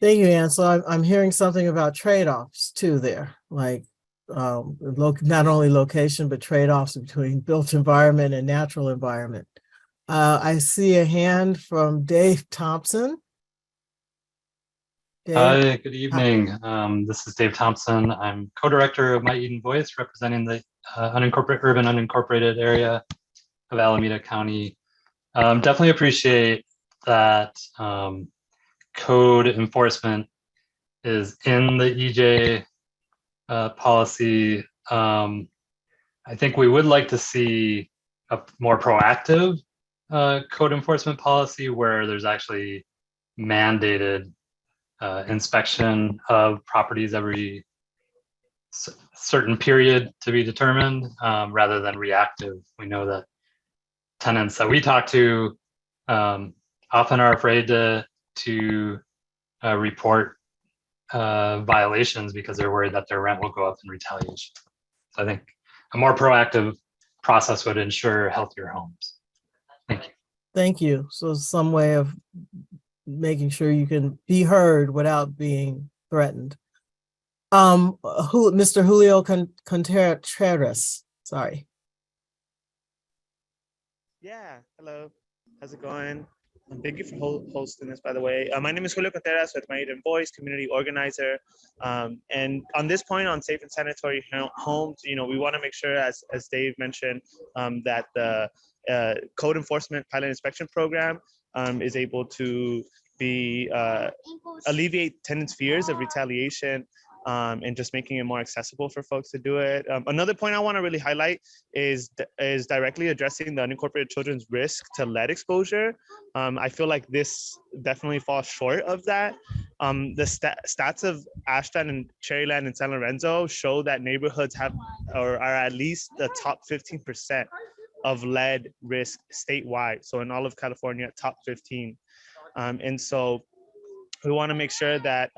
[SPEAKER 1] Thank you, Ann. So I'm hearing something about trade-offs too there, like not only location, but trade-offs between built environment and natural environment. I see a hand from Dave Thompson. Dave?
[SPEAKER 9] Hi, good evening. This is Dave Thompson. I'm co-director of My Eden Voice, representing the urban unincorporated area of Alameda County. Definitely appreciate that code enforcement is in the EJ policy. I think we would like to see a more proactive code enforcement policy where there's actually mandated inspection of properties every certain period to be determined, rather than reactive. We know that tenants that we talk to often are afraid to report violations because they're worried that their rent will go up in retaliation. So I think a more proactive process would ensure healthier homes. Thank you.
[SPEAKER 1] Thank you. So some way of making sure you can be heard without being threatened. Mr. Julio Contreras, sorry.
[SPEAKER 10] Yeah, hello, how's it going? Thank you for hosting this, by the way. My name is Julio Contreras with My Eden Voice, community organizer. And on this point on safe and sanitary homes, you know, we want to make sure, as Dave mentioned, that the code enforcement pilot inspection program is able to be alleviate tenants' fears of retaliation, and just making it more accessible for folks to do it. Another point I want to really highlight is directly addressing the unincorporated children's risk to lead exposure. I feel like this definitely falls short of that. The stats of Ashland and Cherryland and San Lorenzo show that neighborhoods have or are at least the top 15% of lead risk statewide. So in all of California, top 15. And so we want to make sure that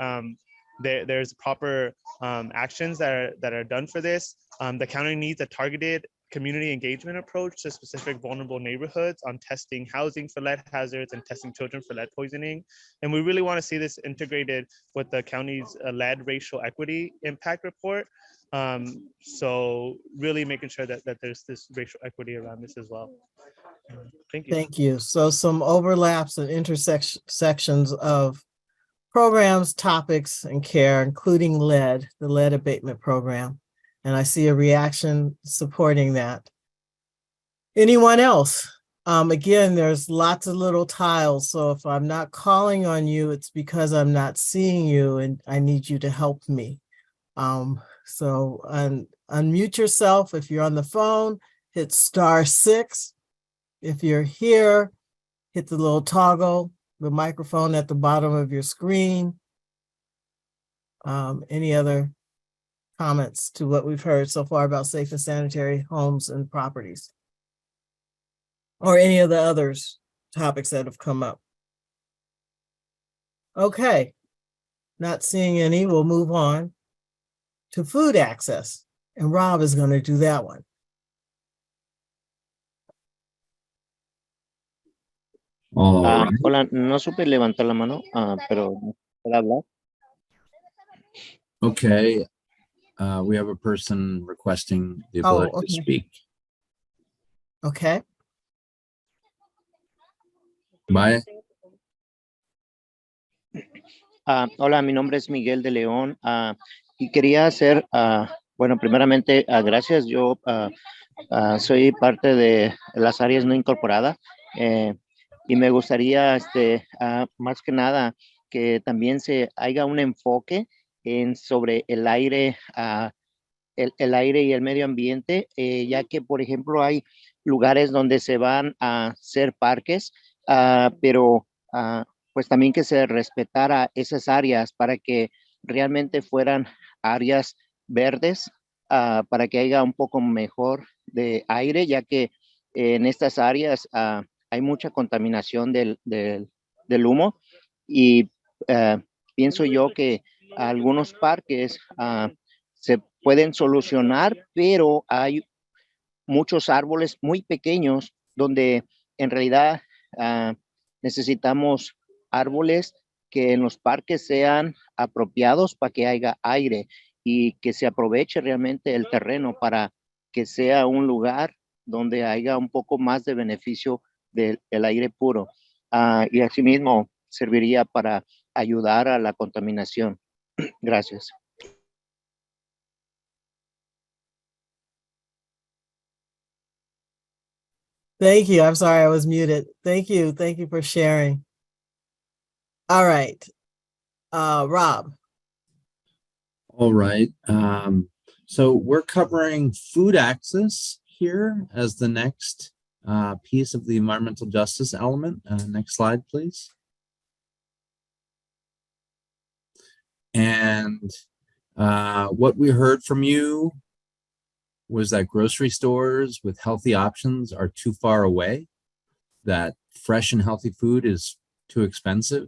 [SPEAKER 10] there's proper actions that are done for this. The county needs a targeted community engagement approach to specific vulnerable neighborhoods on testing housing for lead hazards and testing children for lead poisoning. And we really want to see this integrated with the county's lead racial equity impact report. So really making sure that there's this racial equity around this as well. Thank you.
[SPEAKER 1] Thank you. So some overlaps and intersections of programs, topics, and care, including lead, the lead abatement program. And I see a reaction supporting that. Anyone else? Again, there's lots of little tiles. So if I'm not calling on you, it's because I'm not seeing you and I need you to help me. So unmute yourself. If you're on the phone, hit *6. If you're here, hit the little toggle, the microphone at the bottom of your screen. Any other comments to what we've heard so far about safe and sanitary homes and properties? Or any of the others topics that have come up? Okay, not seeing any, we'll move on to food access. And Rob is going to do that one.
[SPEAKER 11] Hola, no supe levantar la mano, pero ¿puedo hablar?
[SPEAKER 12] Okay, we have a person requesting the ability to speak.
[SPEAKER 1] Okay.
[SPEAKER 12] Bye.
[SPEAKER 11] Hola, mi nombre es Miguel de León y quería hacer, bueno, primeramente, gracias. Yo soy parte de las áreas no incorporadas y me gustaría, más que nada, que también se haga un enfoque sobre el aire, el aire y el medio ambiente, ya que, por ejemplo, hay lugares donde se van a hacer parques, pero pues también que se respetara esas áreas para que realmente fueran áreas verdes, para que haya un poco mejor de aire, ya que en estas áreas hay mucha contaminación del humo y pienso yo que algunos parques se pueden solucionar, pero hay muchos árboles muy pequeños donde en realidad necesitamos árboles que en los parques sean apropiados para que haya aire y que se aproveche realmente el terreno para que sea un lugar donde haya un poco más de beneficio del aire puro. Y asimismo serviría para ayudar a la contaminación. Gracias.
[SPEAKER 1] Thank you. I'm sorry I was muted. Thank you. Thank you for sharing. All right. Rob.
[SPEAKER 12] All right. So we're covering food access here as the next piece of the environmental justice element. Next slide, please. And what we heard from you was that grocery stores with healthy options are too far away, that fresh and healthy food is too expensive,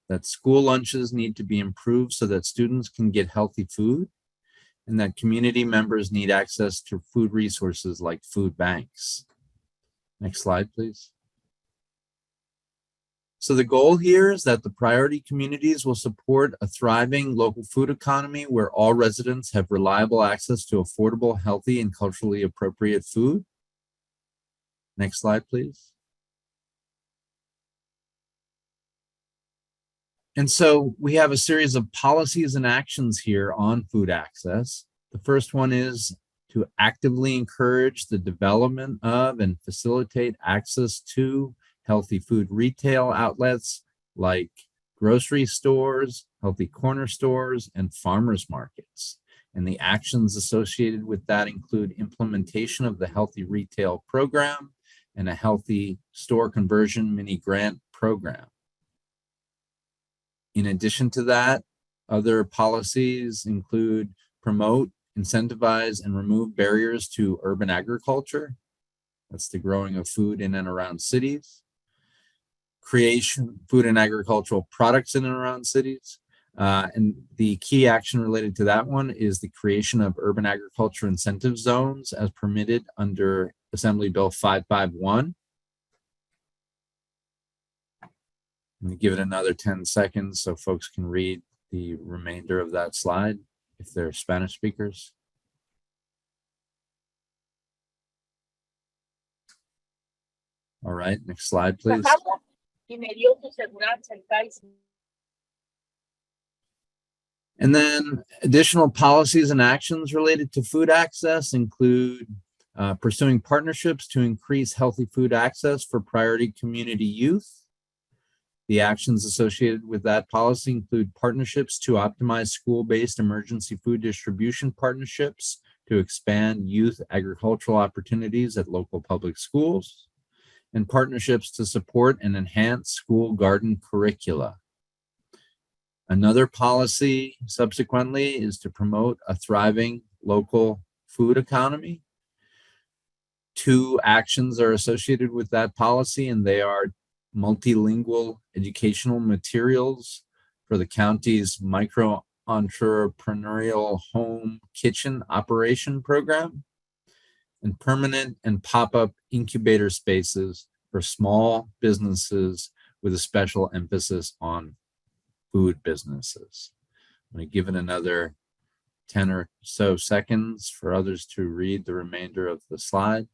[SPEAKER 12] that school lunches need to be improved so that students can get healthy food, and that community members need access to food resources like food banks. Next slide, please. So the goal here is that the priority communities will support a thriving local food economy where all residents have reliable access to affordable, healthy, and culturally appropriate food. Next slide, please. And so we have a series of policies and actions here on food access. The first one is to actively encourage the development of and facilitate access to healthy food retail outlets like grocery stores, healthy corner stores, and farmers markets. And the actions associated with that include implementation of the Healthy Retail Program and a Healthy Store Conversion Mini Grant Program. In addition to that, other policies include promote, incentivize, and remove barriers to urban agriculture. That's the growing of food in and around cities. Creation food and agricultural products in and around cities. And the key action related to that one is the creation of urban agriculture incentive zones as permitted under Assembly Bill 551. I'm going to give it another 10 seconds so folks can read the remainder of that slide if they're Spanish speakers. All right, next slide, please. And then additional policies and actions related to food access include pursuing partnerships to increase healthy food access for priority community youth. The actions associated with that policy include partnerships to optimize school-based emergency food distribution partnerships to expand youth agricultural opportunities at local public schools, and partnerships to support and enhance school garden curricula. Another policy subsequently is to promote a thriving local food economy. 2 actions are associated with that policy, and they are multilingual educational materials for the county's micro entrepreneurial home kitchen operation program, and permanent and pop-up incubator spaces for small businesses with a special emphasis on food businesses. I'm going to give it another 10 or so seconds for others to read the remainder of the slide.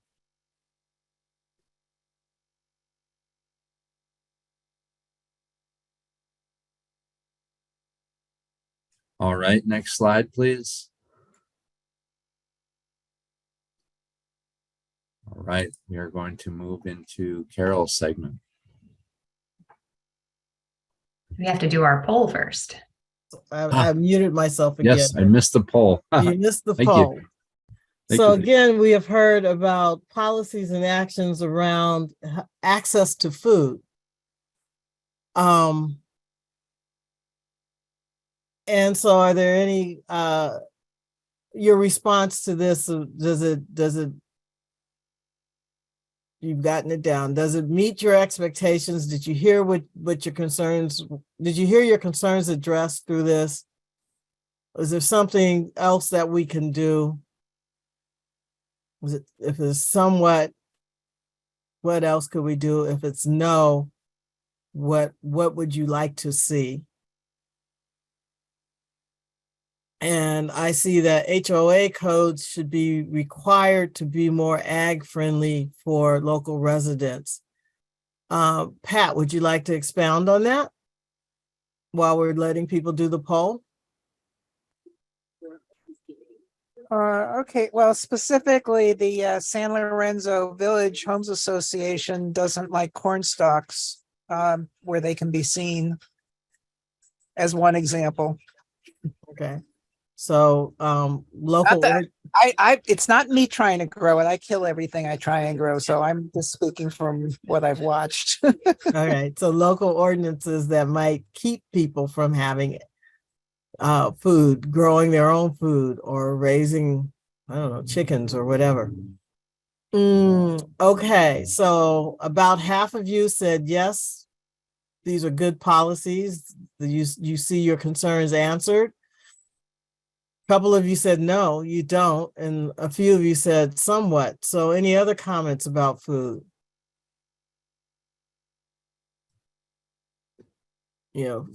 [SPEAKER 12] All right, next slide, please. All right, we are going to move into Carol's segment.
[SPEAKER 2] We have to do our poll first.
[SPEAKER 1] I muted myself again.
[SPEAKER 12] Yes, I missed the poll.
[SPEAKER 1] You missed the
[SPEAKER 12] Thank
[SPEAKER 1] poll.
[SPEAKER 12] you. Thank
[SPEAKER 1] So
[SPEAKER 12] you.
[SPEAKER 1] again, we have heard about policies and actions around access to food. And so are there any, your response to this, does it, you've gotten it down, does it meet your expectations? Did you hear what your concerns, did you hear your concerns addressed through this? Is there something else that we can do? Was it, if it's somewhat, what else could we do? If it's no, what would you like to see? And I see that HOA codes should be required to be more ag friendly for local residents. Pat, would you like to expound on that while we're letting people do the poll?
[SPEAKER 5] Okay, well, specifically the San Lorenzo Village Homes Association doesn't like corn stalks where they can be seen, as one example.
[SPEAKER 1] Okay, so local.
[SPEAKER 5] It's not me trying to grow it. I kill everything I try and grow. So I'm just speaking from what I've watched.
[SPEAKER 1] All right, so local ordinances that might keep people from having food, growing their own food or raising, I don't know, chickens or whatever. Okay, so about half of you said yes, these are good policies. You see your concerns answered. A couple of you said no, you don't, and a few of you said somewhat. So any other comments about food? You know,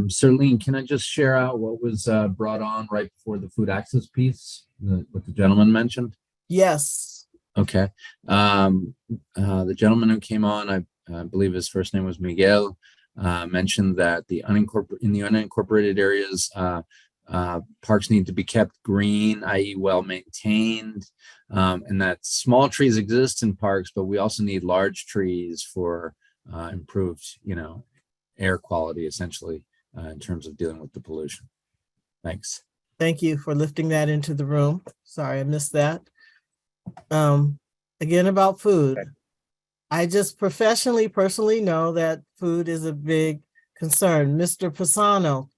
[SPEAKER 12] Serlene, can I just share out what was brought on right before the food access piece, what the gentleman mentioned?
[SPEAKER 1] yes.
[SPEAKER 12] Okay. The gentleman who came on, I believe his first name was Miguel, mentioned that in the unincorporated areas, parks need to be kept green, i.e. well maintained, and that small trees exist in parks, but we also need large trees for improved, air quality, essentially, in terms of dealing with the pollution. Thanks.
[SPEAKER 1] Thank you for lifting that into the room. Sorry, I missed that. Again, about food. I just personally know that food is a big concern. Mr. Pisano,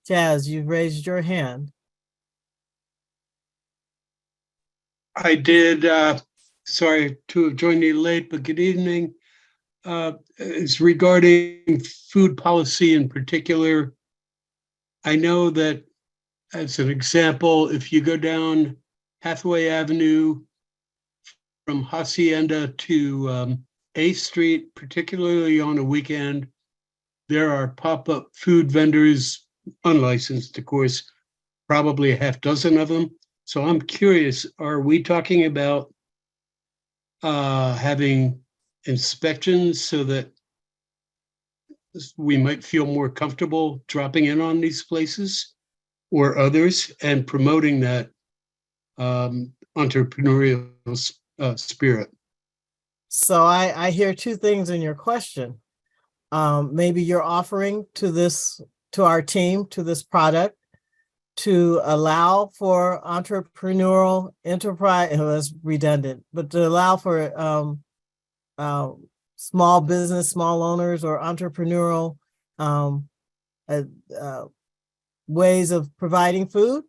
[SPEAKER 1] Jazz, you've raised your hand.
[SPEAKER 13] I did. Sorry to have joined you late, but good evening. It's regarding food policy in particular. I know that, as an example, if you go down Hathaway Avenue from Hacienda to A Street, particularly on a weekend, there are pop-up food vendors, unlicensed, of course, probably a half dozen of them. So I'm curious, are we talking about having inspections so that we might feel more comfortable dropping in on these places or others and promoting that entrepreneurial spirit.
[SPEAKER 1] So I hear two things in your question. Maybe you're offering to our team, to this product, to allow for entrepreneurial enterprise, it was redundant, but to allow for small business, small owners or entrepreneurial ways of providing food.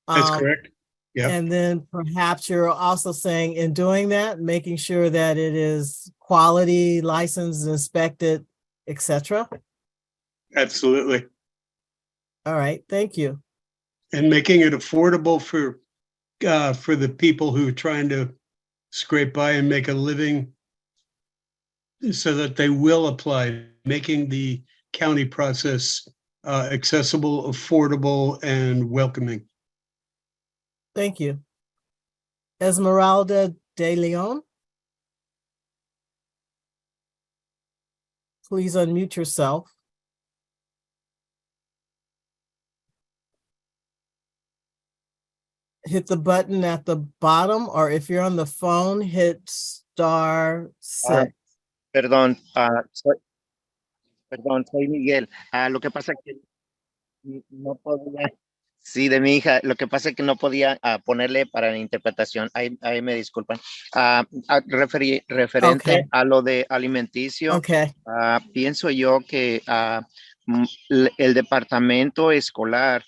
[SPEAKER 13] That's correct. Yeah.
[SPEAKER 1] And then perhaps you're also saying in doing that, making sure that it is quality, licensed, inspected, etc.
[SPEAKER 13] Absolutely.
[SPEAKER 1] All right, thank you.
[SPEAKER 13] And making it affordable for the people who are trying to scrape by and make a living so that they will apply, making the county process accessible, affordable, and welcoming.
[SPEAKER 1] Thank you. Esmeralda de Leon. Please unmute yourself. Hit the button at the bottom, or if you're on the phone, hit *6.
[SPEAKER 11] Perdón, soy Miguel. Lo que pasa es que no podía, sí, de mi hija, lo que pasa es que no podía ponerle para la interpretación. Ahí me disculpan. Referente a lo de alimenticio, pienso yo que el departamento escolar,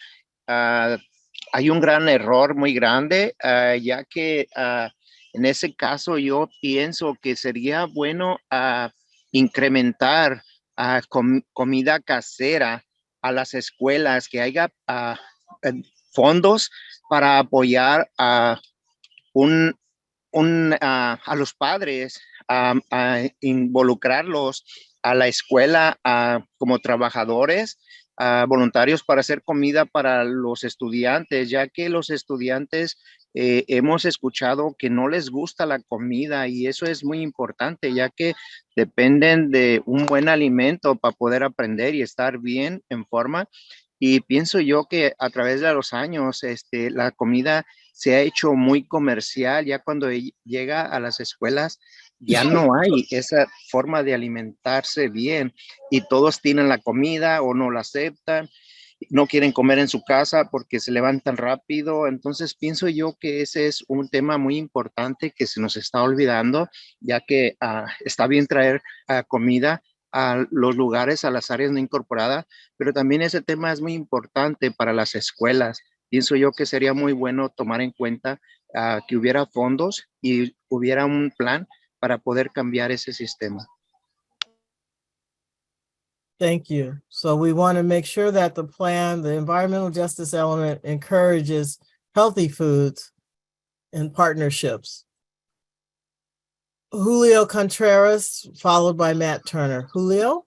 [SPEAKER 11] hay un gran error muy grande, ya que en ese caso yo pienso que sería bueno incrementar comida casera a las escuelas, que haya fondos para apoyar a los padres, a involucrarlos a la escuela como trabajadores voluntarios para hacer comida para los estudiantes, ya que los estudiantes hemos escuchado que no les gusta la comida, y eso es muy importante, ya que dependen de un buen alimento para poder aprender y estar bien en forma. Y pienso yo que a través de los años la comida se ha hecho muy comercial. Ya cuando llega a las escuelas ya no hay esa forma de alimentarse bien, y todos tienen la comida o no la aceptan, no quieren comer en su casa porque se levantan rápido. Entonces pienso yo que ese es un tema muy importante que se nos está olvidando, ya que está bien traer comida a los lugares, a las áreas no incorporadas, pero también ese tema es muy importante para las escuelas. Pienso yo que sería muy bueno tomar en cuenta que hubiera fondos y hubiera un plan para poder cambiar ese sistema.
[SPEAKER 1] Thank you. So we want to make sure that the plan, the environmental justice element, encourages healthy foods and partnerships. Julio Contreras, followed by Matt Turner. Julio?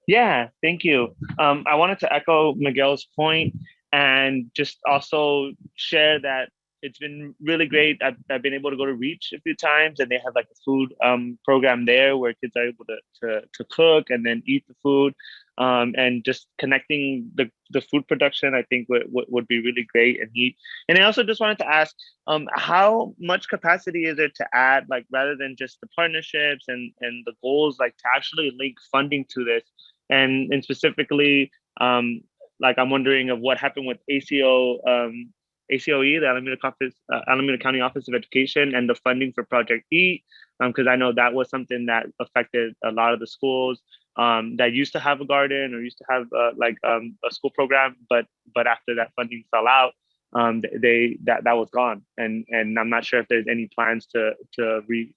[SPEAKER 14] Yeah, thank you. I wanted to echo Miguel's point and just also share that it's been really great. I've been able to go to Reach a few times, and they have like a food program there where kids are able to cook and then eat the food, and just connecting the food production, I think would be really great and neat. And I also just wanted to ask, how much capacity is there to add, like rather than just the partnerships and the goals, like to actually link funding to this, and specifically, like I'm wondering of what happened with ACOE, the Alameda County Office of Education, and the funding for Project E, because I know that was something that affected a lot of the schools that used to have a garden or used to have a school program, but after that funding fell out, that was gone, and I'm not sure if there's any plans to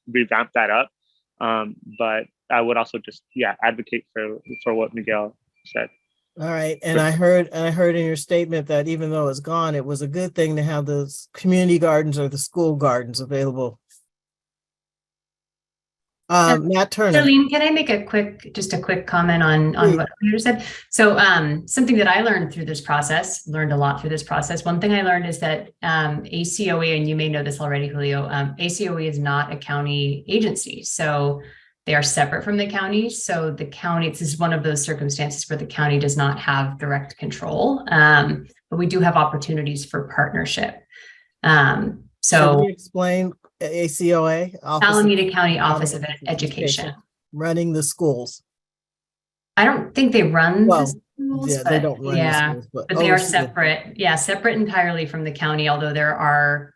[SPEAKER 14] revamp that up, but I would also just advocate for what Miguel said.
[SPEAKER 1] All right, and I heard in your statement that even though it's gone, it was a good thing to have those community gardens or the school gardens available. Matt Turner.
[SPEAKER 2] Charlene, can I make a quick comment on what you said? So something that I learned through this process, learned a lot through this process. One thing I learned is that ACOE, and you may know this already, Julio, ACOE is not a county agency. So They are separate from the county. So the county, this is one of those circumstances where the county does not have direct control. But we do have opportunities for partnership.
[SPEAKER 1] Can you explain ACOA?
[SPEAKER 2] Alameda County Office of Education.
[SPEAKER 1] Running the schools.
[SPEAKER 2] I don't think they run the schools,
[SPEAKER 1] yeah, they don't run the schools,
[SPEAKER 2] but they are separate. Yeah, separate entirely from the county, although there are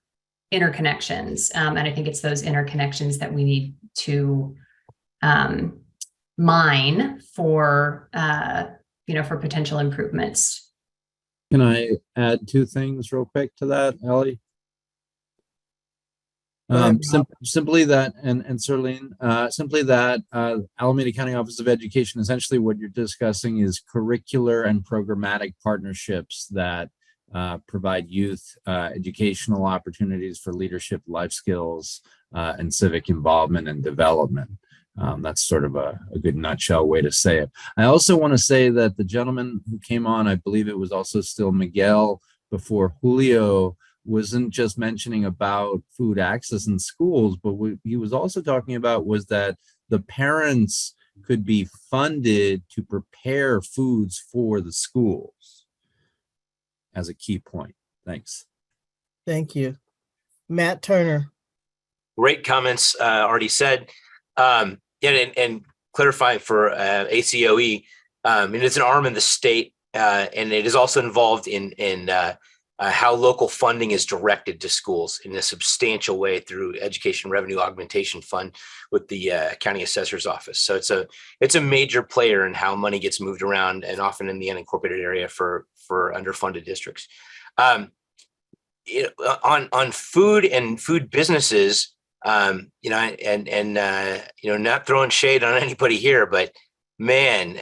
[SPEAKER 2] interconnections. And I think it's those interconnections that we need to mine for, for potential improvements.
[SPEAKER 12] Can I add two things real quick to that, Ellie? Simply that, and Serlene, simply that Alameda County Office of Education, essentially what you're discussing is curricular and programmatic partnerships that provide youth educational opportunities for leadership, life skills, and civic involvement and development. That's sort of a good nutshell way to say it. I also want to say that the gentleman who came on, I believe it was also still Miguel before Julio, wasn't just mentioning about food access in schools, but what he was also talking about was that the parents could be funded to prepare foods for the schools as a key point. Thanks.
[SPEAKER 1] Thank you. Matt Turner.
[SPEAKER 15] Great comments already said. And clarifying for ACOE, it is an arm in the state, and it is also involved in how local funding is directed to schools in a substantial way through Education Revenue Augmentation Fund with the County Assessor's Office. So it's a major player in how money gets moved around, and often in the unincorporated area for underfunded districts. On food and food businesses, not throwing shade on anybody here, but man,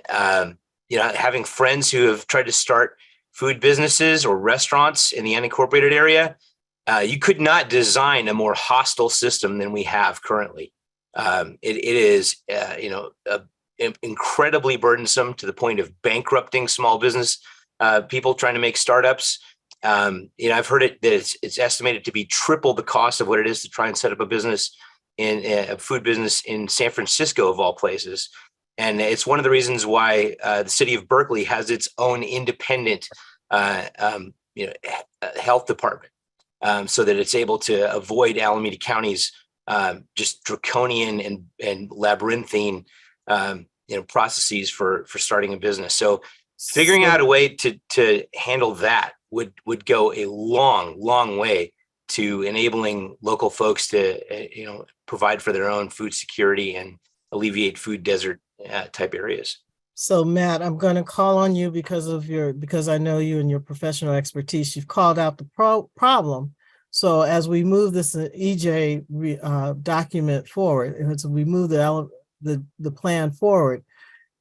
[SPEAKER 15] having friends who have tried to start food businesses or restaurants in the unincorporated area, you could not design a more hostile system than we have currently. It is, incredibly burdensome to the point of bankrupting small business people trying to make startups. I've heard that it's estimated to be triple the cost of what it is to try and set up a business in a food business in San Francisco, of all places. And it's one of the reasons why the city of Berkeley has its own independent, health department, so that it's able to avoid Alameda County's just draconian and labyrinthine, processes for starting a business. So figuring out a way to handle that would go a long way to enabling local folks to, provide for their own food security and alleviate food desert type areas.
[SPEAKER 1] So Matt, I'm going to call on you because I know you and your professional expertise. You've called out the problem. So as we move this EJ document forward, and as we move the plan forward,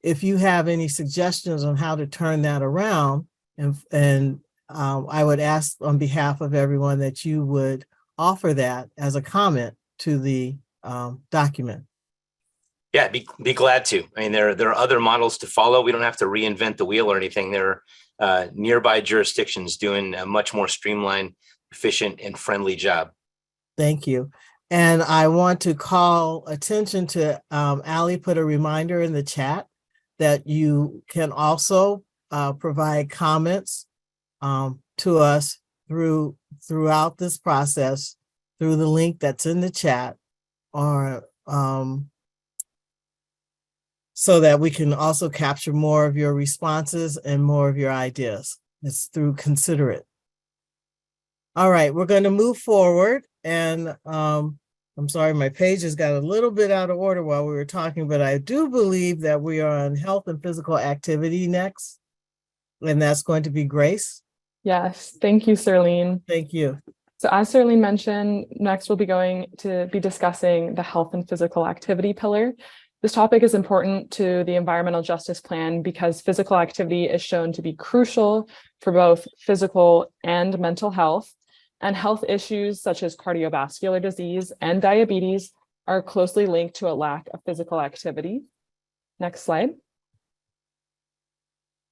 [SPEAKER 1] if you have any suggestions on how to turn that around, and I would ask on behalf of everyone that you would offer that as a comment to the document.
[SPEAKER 15] Yeah, be glad to. I mean, there are other models to follow. We don't have to reinvent the wheel or anything. There are nearby jurisdictions doing a much more streamlined, efficient, and friendly job.
[SPEAKER 1] Thank you. And I want to call attention to Ali put a reminder in the chat that you can also provide comments to us throughout this process through the link that's in the chat, or so that we can also capture more of your responses and more of your ideas. It's through Considerate. All right, we're going to move forward, and I'm sorry, my page has got a little bit out of order while we were talking, but I do believe that we are on health and physical activity next, and that's going to be Grace.
[SPEAKER 16] Yes, thank you, Serlene.
[SPEAKER 1] Thank you.
[SPEAKER 16] So as Serlene mentioned, next we'll be going to be discussing the health and physical activity pillar. This topic is important to the environmental justice plan because physical activity is shown to be crucial for both physical and mental health, and health issues such as cardiovascular disease and diabetes are closely linked to a lack of physical activity. Next slide.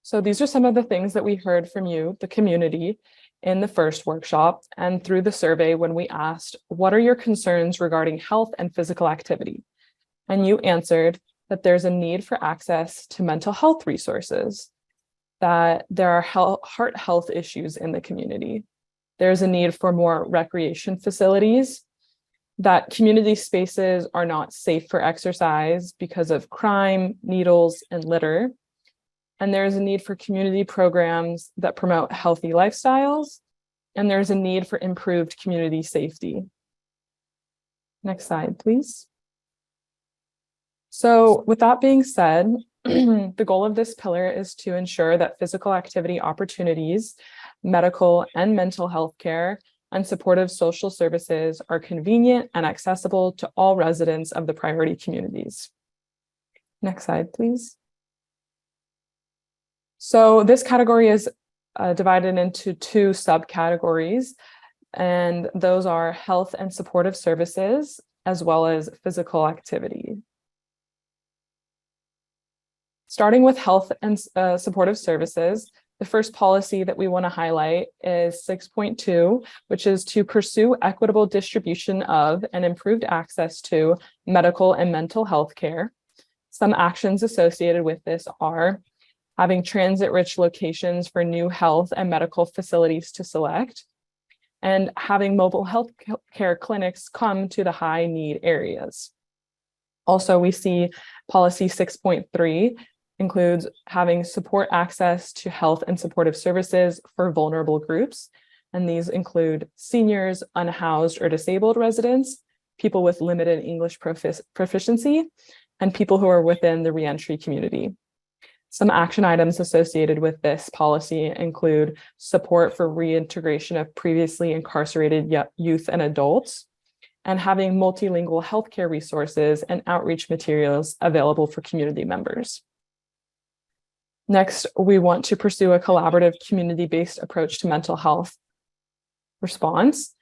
[SPEAKER 16] So these are some of the things that we heard from you, the community, in the first workshop and through the survey when we asked, what are your concerns regarding health and physical activity? And you answered that there's a need for access to mental health resources, that there are heart health issues in the community. There's a need for more recreation facilities, that community spaces are not safe for exercise because of crime, needles, and litter. And there's a need for community programs that promote healthy lifestyles. And there's a need for improved community safety. Next slide, please. So with that being said, the goal of this pillar is to ensure that physical activity opportunities, medical and mental health care, and supportive social services are convenient and accessible to all residents of the priority communities. Next slide, please. So this category is divided into two subcategories, and those are health and supportive services, as well as physical activity. Starting with health and supportive services, the first policy that we want to highlight is 6.2, which is to pursue equitable distribution of and improved access to medical and mental health care. Some actions associated with this are having transit-rich locations for new health and medical facilities to select, and having mobile health care clinics come to the high-need areas. Also, we see policy 6.3 includes having support access to health and supportive services for vulnerable groups. And these include seniors, unhoused or disabled residents, people with limited English proficiency, and people who are within the reentry community. Some action items associated with this policy include support for reintegration of previously incarcerated youth and adults, and having multilingual healthcare resources and outreach materials available for community members. Next, we want to pursue a collaborative community-based approach to mental health response.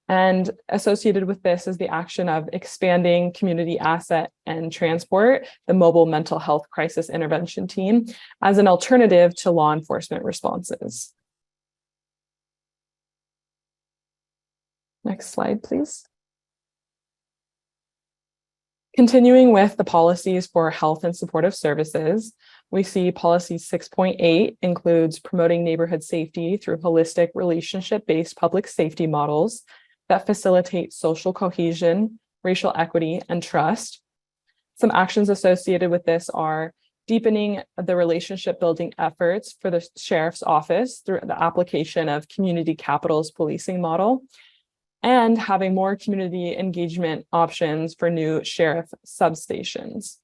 [SPEAKER 16] And associated with this is the action of expanding community asset and transport, the mobile mental health crisis intervention team, as an alternative to law enforcement responses. Next slide, please. Continuing with the policies for health and supportive services, we see policy 6.8 includes promoting neighborhood safety through holistic relationship-based public safety models that facilitate social cohesion, racial equity, and trust. Some actions associated with this are deepening the relationship building efforts for the sheriff's office through the application of community capital's policing model, and having more community engagement options for new sheriff substations.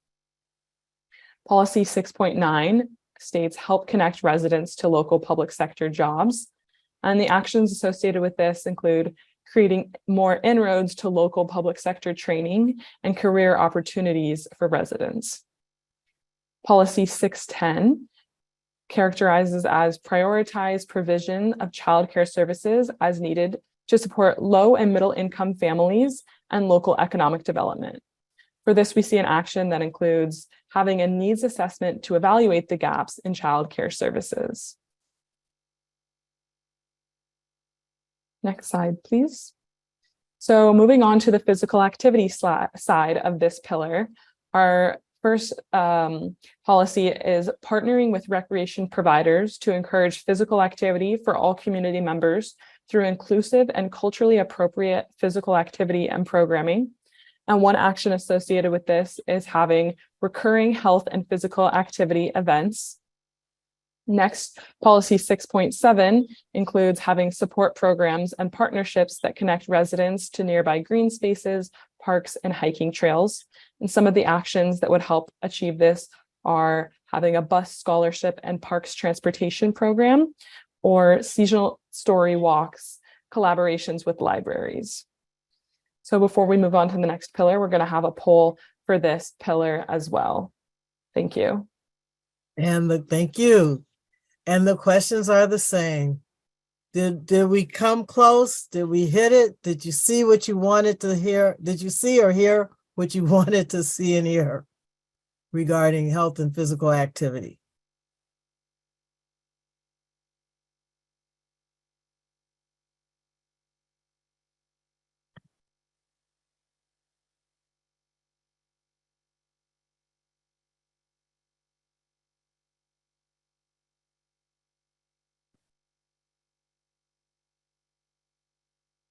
[SPEAKER 16] Policy 6.9 states help connect residents to local public sector jobs. And the actions associated with this include creating more inroads to local public sector training and career opportunities for residents. Policy 610 characterizes as prioritize provision of childcare services as needed to support low and middle income families and local economic development. For this, we see an action that includes having a needs assessment to evaluate the gaps in childcare services. Next slide, please. So moving on to the physical activity side of this pillar, our first policy is partnering with recreation providers to encourage physical activity for all community members through inclusive and culturally appropriate physical activity and programming. And one action associated with this is having recurring health and physical activity events. Next, policy 6.7 includes having support programs and partnerships that connect residents to nearby green spaces, parks, and hiking trails. And some of the actions that would help achieve this are having a bus scholarship and parks transportation program, or seasonal story walks, collaborations with libraries. So before we move on to the next pillar, we're going to have a poll for this pillar as well. Thank you.
[SPEAKER 1] Thank you. And the questions are the same. Did we come close? Did we hit it? Did you see what you wanted to hear? Did you see or hear what you wanted to see and hear regarding health and physical activity?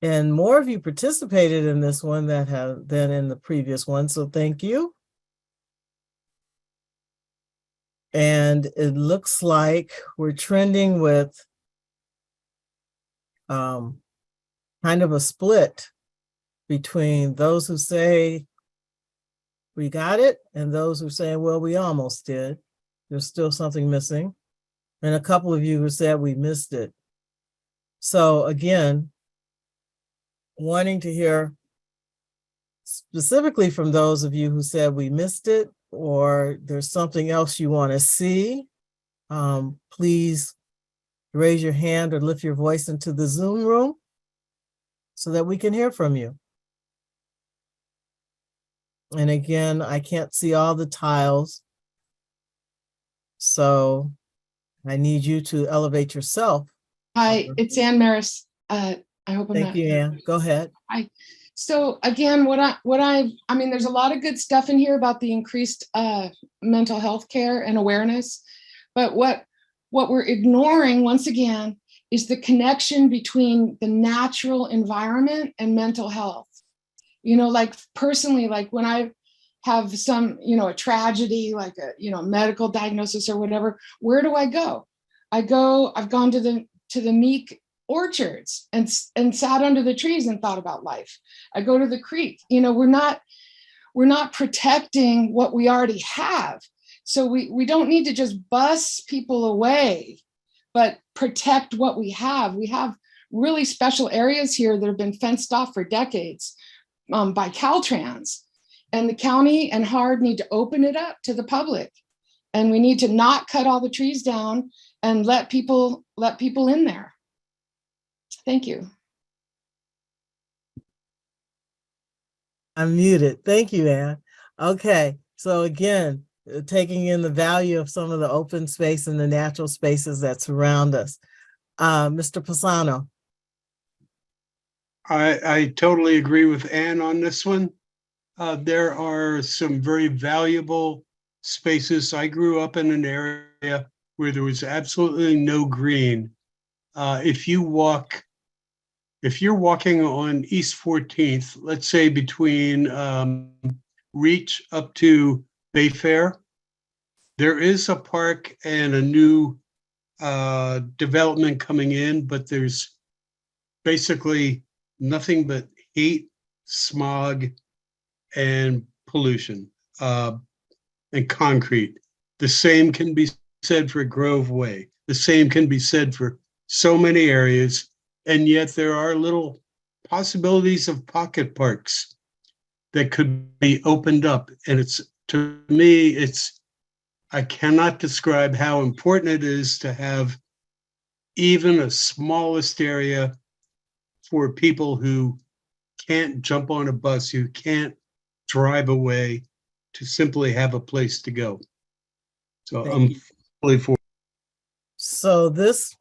[SPEAKER 1] And more of you participated in this one than in the previous one, so thank you. And it looks like we're trending with kind of a split between those who say we got it and those who say, well, we almost did. There's still something missing. And a couple of you who said we missed it. So again, wanting to hear specifically from those of you who said we missed it or there's something else you want to see, please raise your hand or lift your voice into the Zoom room so that we can hear from you. And again, I can't see all the tiles, so I need you to elevate yourself.
[SPEAKER 6] Hi, it's Ann Maris. I hope I'm
[SPEAKER 1] Thank
[SPEAKER 6] not.
[SPEAKER 1] you, Ann. Go ahead.
[SPEAKER 6] So again, I mean, there's a lot of good stuff in here about the increased mental health care and awareness, but what we're ignoring once again is the connection between the natural environment and mental health. You know, like personally, like when I have some, a tragedy, like a, medical diagnosis or whatever, where do I go? I've gone to the Meek orchards and sat under the trees and thought about life. I go to the creek. We're not protecting what we already have. So we don't need to just bus people away, but protect what we have. We have really special areas here that have been fenced off for decades by Caltrans, and the county and HARD need to open it up to the public. And we need to not cut all the trees down and let people in there. Thank you.
[SPEAKER 1] I'm muted. Thank you, Ann. Okay, so again, taking in the value of some of the open space and the natural spaces that surround us. Mr. Pisano.
[SPEAKER 13] I totally agree with Ann on this one. There are some very valuable spaces. I grew up in an area where there was absolutely no green. If you're walking on East 14th, let's say between Reach up to Bayfair, there is a park and a new development coming in, but there's basically nothing but heat, smog, and pollution, and concrete. The same can be said for Grove Way. The same can be said for so many areas, and yet there are little possibilities of pocket parks that could be opened up. And to me, I cannot describe how important it is to have even a smallest area for people who can't jump on a bus, who can't drive away, to simply have a place to go. So I'm fully for.
[SPEAKER 1] So this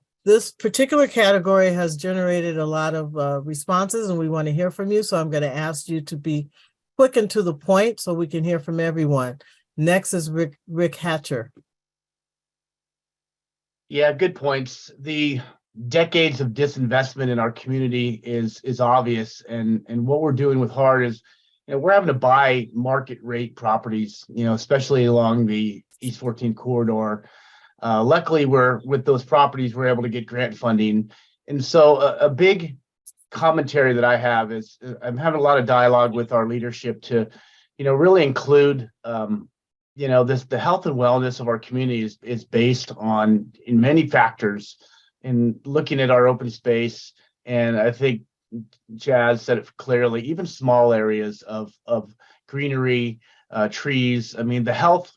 [SPEAKER 1] particular category has generated a lot of responses, and we want to hear from you. So I'm going to ask you to be quick and to the point so we can hear from everyone. Next is Rick Hatcher.
[SPEAKER 17] Yeah, good points. The decades of disinvestment in our community is obvious, and what we're doing with HARD is, we're having to buy market rate properties, especially along the East 14 corridor. Luckily, with those properties, we're able to get grant funding, and so a big commentary that I have is I'm having a lot of dialogue with our leadership to, really include. The health and wellness of our community is based on in many factors, in looking at our open space. And I think Chaz said it clearly, even small areas of greenery, trees. I mean, the health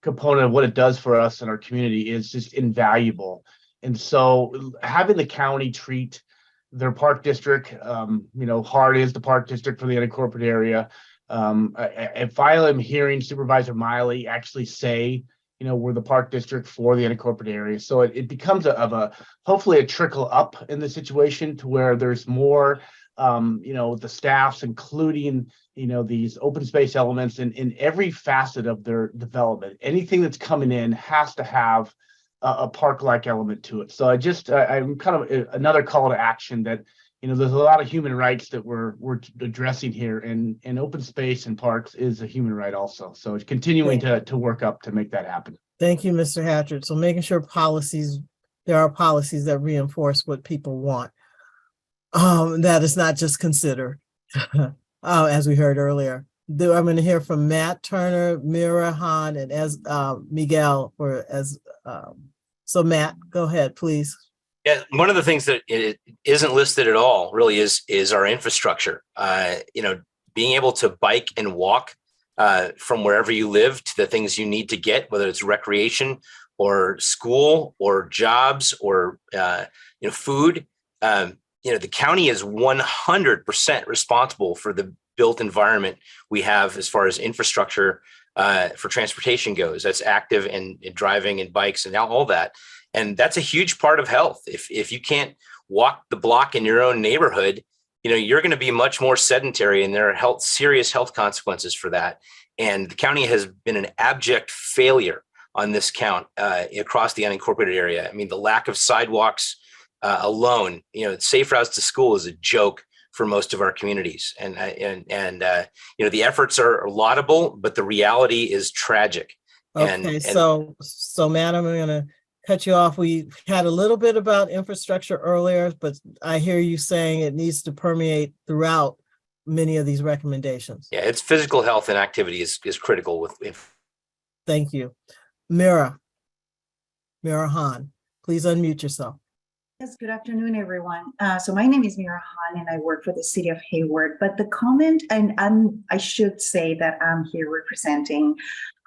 [SPEAKER 17] component of what it does for us in our community is just invaluable. And so having the county treat their park district, HARD is the park district for the unincorporated area. I finally am hearing Supervisor Miley actually say, we're the park district for the unincorporated area. So it becomes hopefully a trickle up in the situation to where there's more, the staffs, including, these open space elements in every facet of their development. Anything that's coming in has to have a park-like element to it. So I'm kind of another call to action that, there's a lot of human rights that we're addressing here, and open space and parks is a human right also. So it's continuing to work up to make that happen.
[SPEAKER 1] Thank you, Mr. Hatchard. So making sure there are policies that reinforce what people want. That is not just considered, as we heard earlier. I'm going to hear from Matt Turner, Mira Han, and Miguel. So Matt, go ahead, please.
[SPEAKER 15] Yeah, one of the things that it isn't listed at all really is our infrastructure. Being able to bike and walk from wherever you live to the things you need to get, whether it's recreation or school or jobs or food. The county is 100% responsible for the built environment we have as far as infrastructure for transportation goes. That's active and driving and bikes and all that. And that's a huge part of health. If you can't walk the block in your own neighborhood, you're going to be much more sedentary, and there are serious health consequences for that. And the county has been an abject failure on this count across the unincorporated area. I mean, the lack of sidewalks alone, safe routes to school is a joke for most of our communities. And the efforts are laudable, but the reality is tragic.
[SPEAKER 1] Okay, so Matt, I'm going to cut you off. We had a little bit about infrastructure earlier, but I hear you saying it needs to permeate throughout many of these recommendations.
[SPEAKER 15] Yeah, it's physical health and activity is critical
[SPEAKER 1] Thank you. Mira Han, please unmute yourself.
[SPEAKER 18] Yes, good afternoon, everyone. So my name is Mira Han, and I work for the city of Hayward. But the comment, and I should say that I'm here representing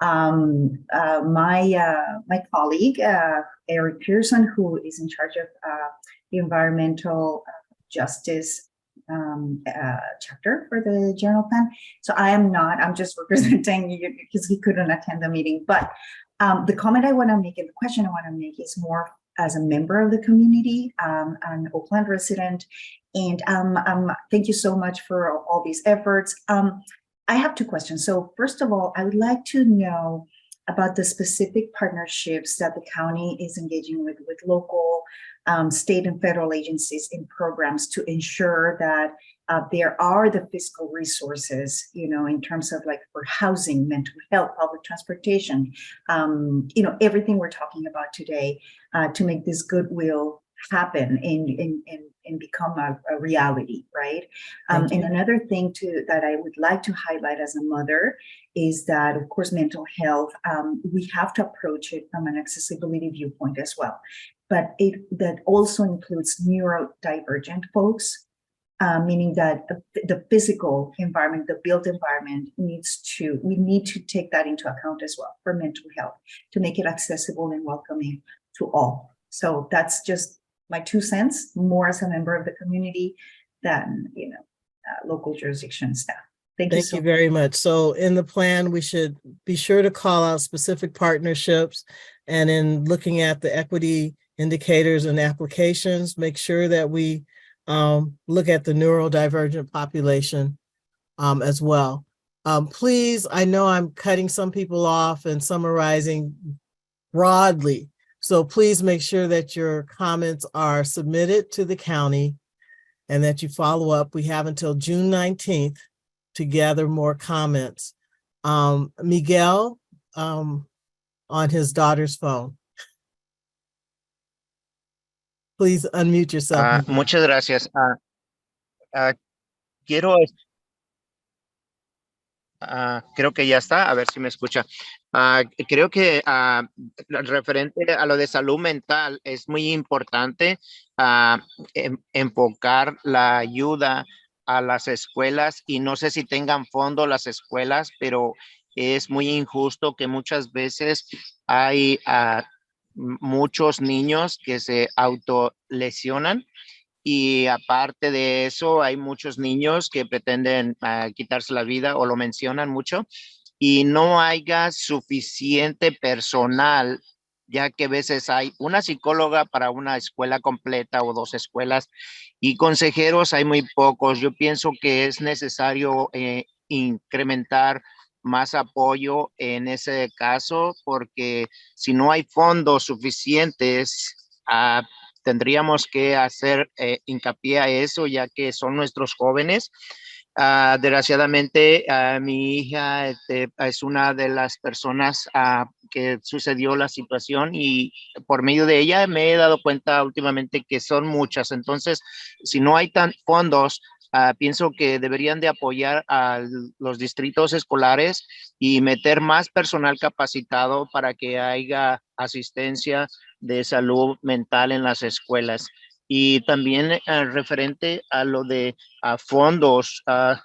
[SPEAKER 18] my colleague, Eric Pearson, who is in charge of the environmental justice chapter for the general plan. So I'm just representing you because he couldn't attend the meeting. But the comment I want to make and the question I want to make is more as a member of the community, an Oakland resident. And thank you so much for all these efforts. I have two questions. So first of all, I would like to know about the specific partnerships that the county is engaging with local, state and federal agencies in programs to ensure that there are the fiscal resources, in terms of like for housing, mental health, public transportation, everything we're talking about today to make this goodwill happen and become a reality, right? And another thing that I would like to highlight as a mother is that, of course, mental health, we have to approach it from an accessibility viewpoint as well. But that also includes neurodivergent folks, meaning that the physical environment, the built environment we need to take that into account as well for mental health to make it accessible and welcoming to all. So that's just my 2 cents, more as a member of the community than, local jurisdiction staff. Thank you
[SPEAKER 1] very much. So in the plan, we should be sure to call out specific partnerships, and in looking at the equity indicators and applications, make sure that we look at the neurodivergent population as well. Please, I know I'm cutting some people off and summarizing broadly. So please make sure that your comments are submitted to the county and that you follow up. We have until June 19th to gather more comments. Miguel on his daughter's phone. Please unmute yourself.
[SPEAKER 11] Muchas gracias. Creo que ya está, a ver si me escucha. Creo que referente a lo de salud mental es muy importante enfocar la ayuda a las escuelas, y no sé si tengan fondo las escuelas, pero es muy injusto que muchas veces hay muchos niños que se autolesionan. Y aparte de eso, hay muchos niños que pretenden quitarse la vida o lo mencionan mucho, y no haya suficiente personal, ya que a veces hay una psicóloga para una escuela completa o 2 escuelas, y consejeros hay muy pocos. Yo pienso que es necesario incrementar más apoyo en ese caso, porque si no hay fondos suficientes, tendríamos que hacer hincapié a eso, ya que son nuestros jóvenes. Desgraciadamente, mi hija es una de las personas que sucedió la situación y por medio de ella me he dado cuenta últimamente que son muchas. Entonces, si no hay tan fondos, pienso que deberían de apoyar a los distritos escolares y meter más personal capacitado para que haya asistencia de salud mental en las escuelas. Y también referente a lo de fondos,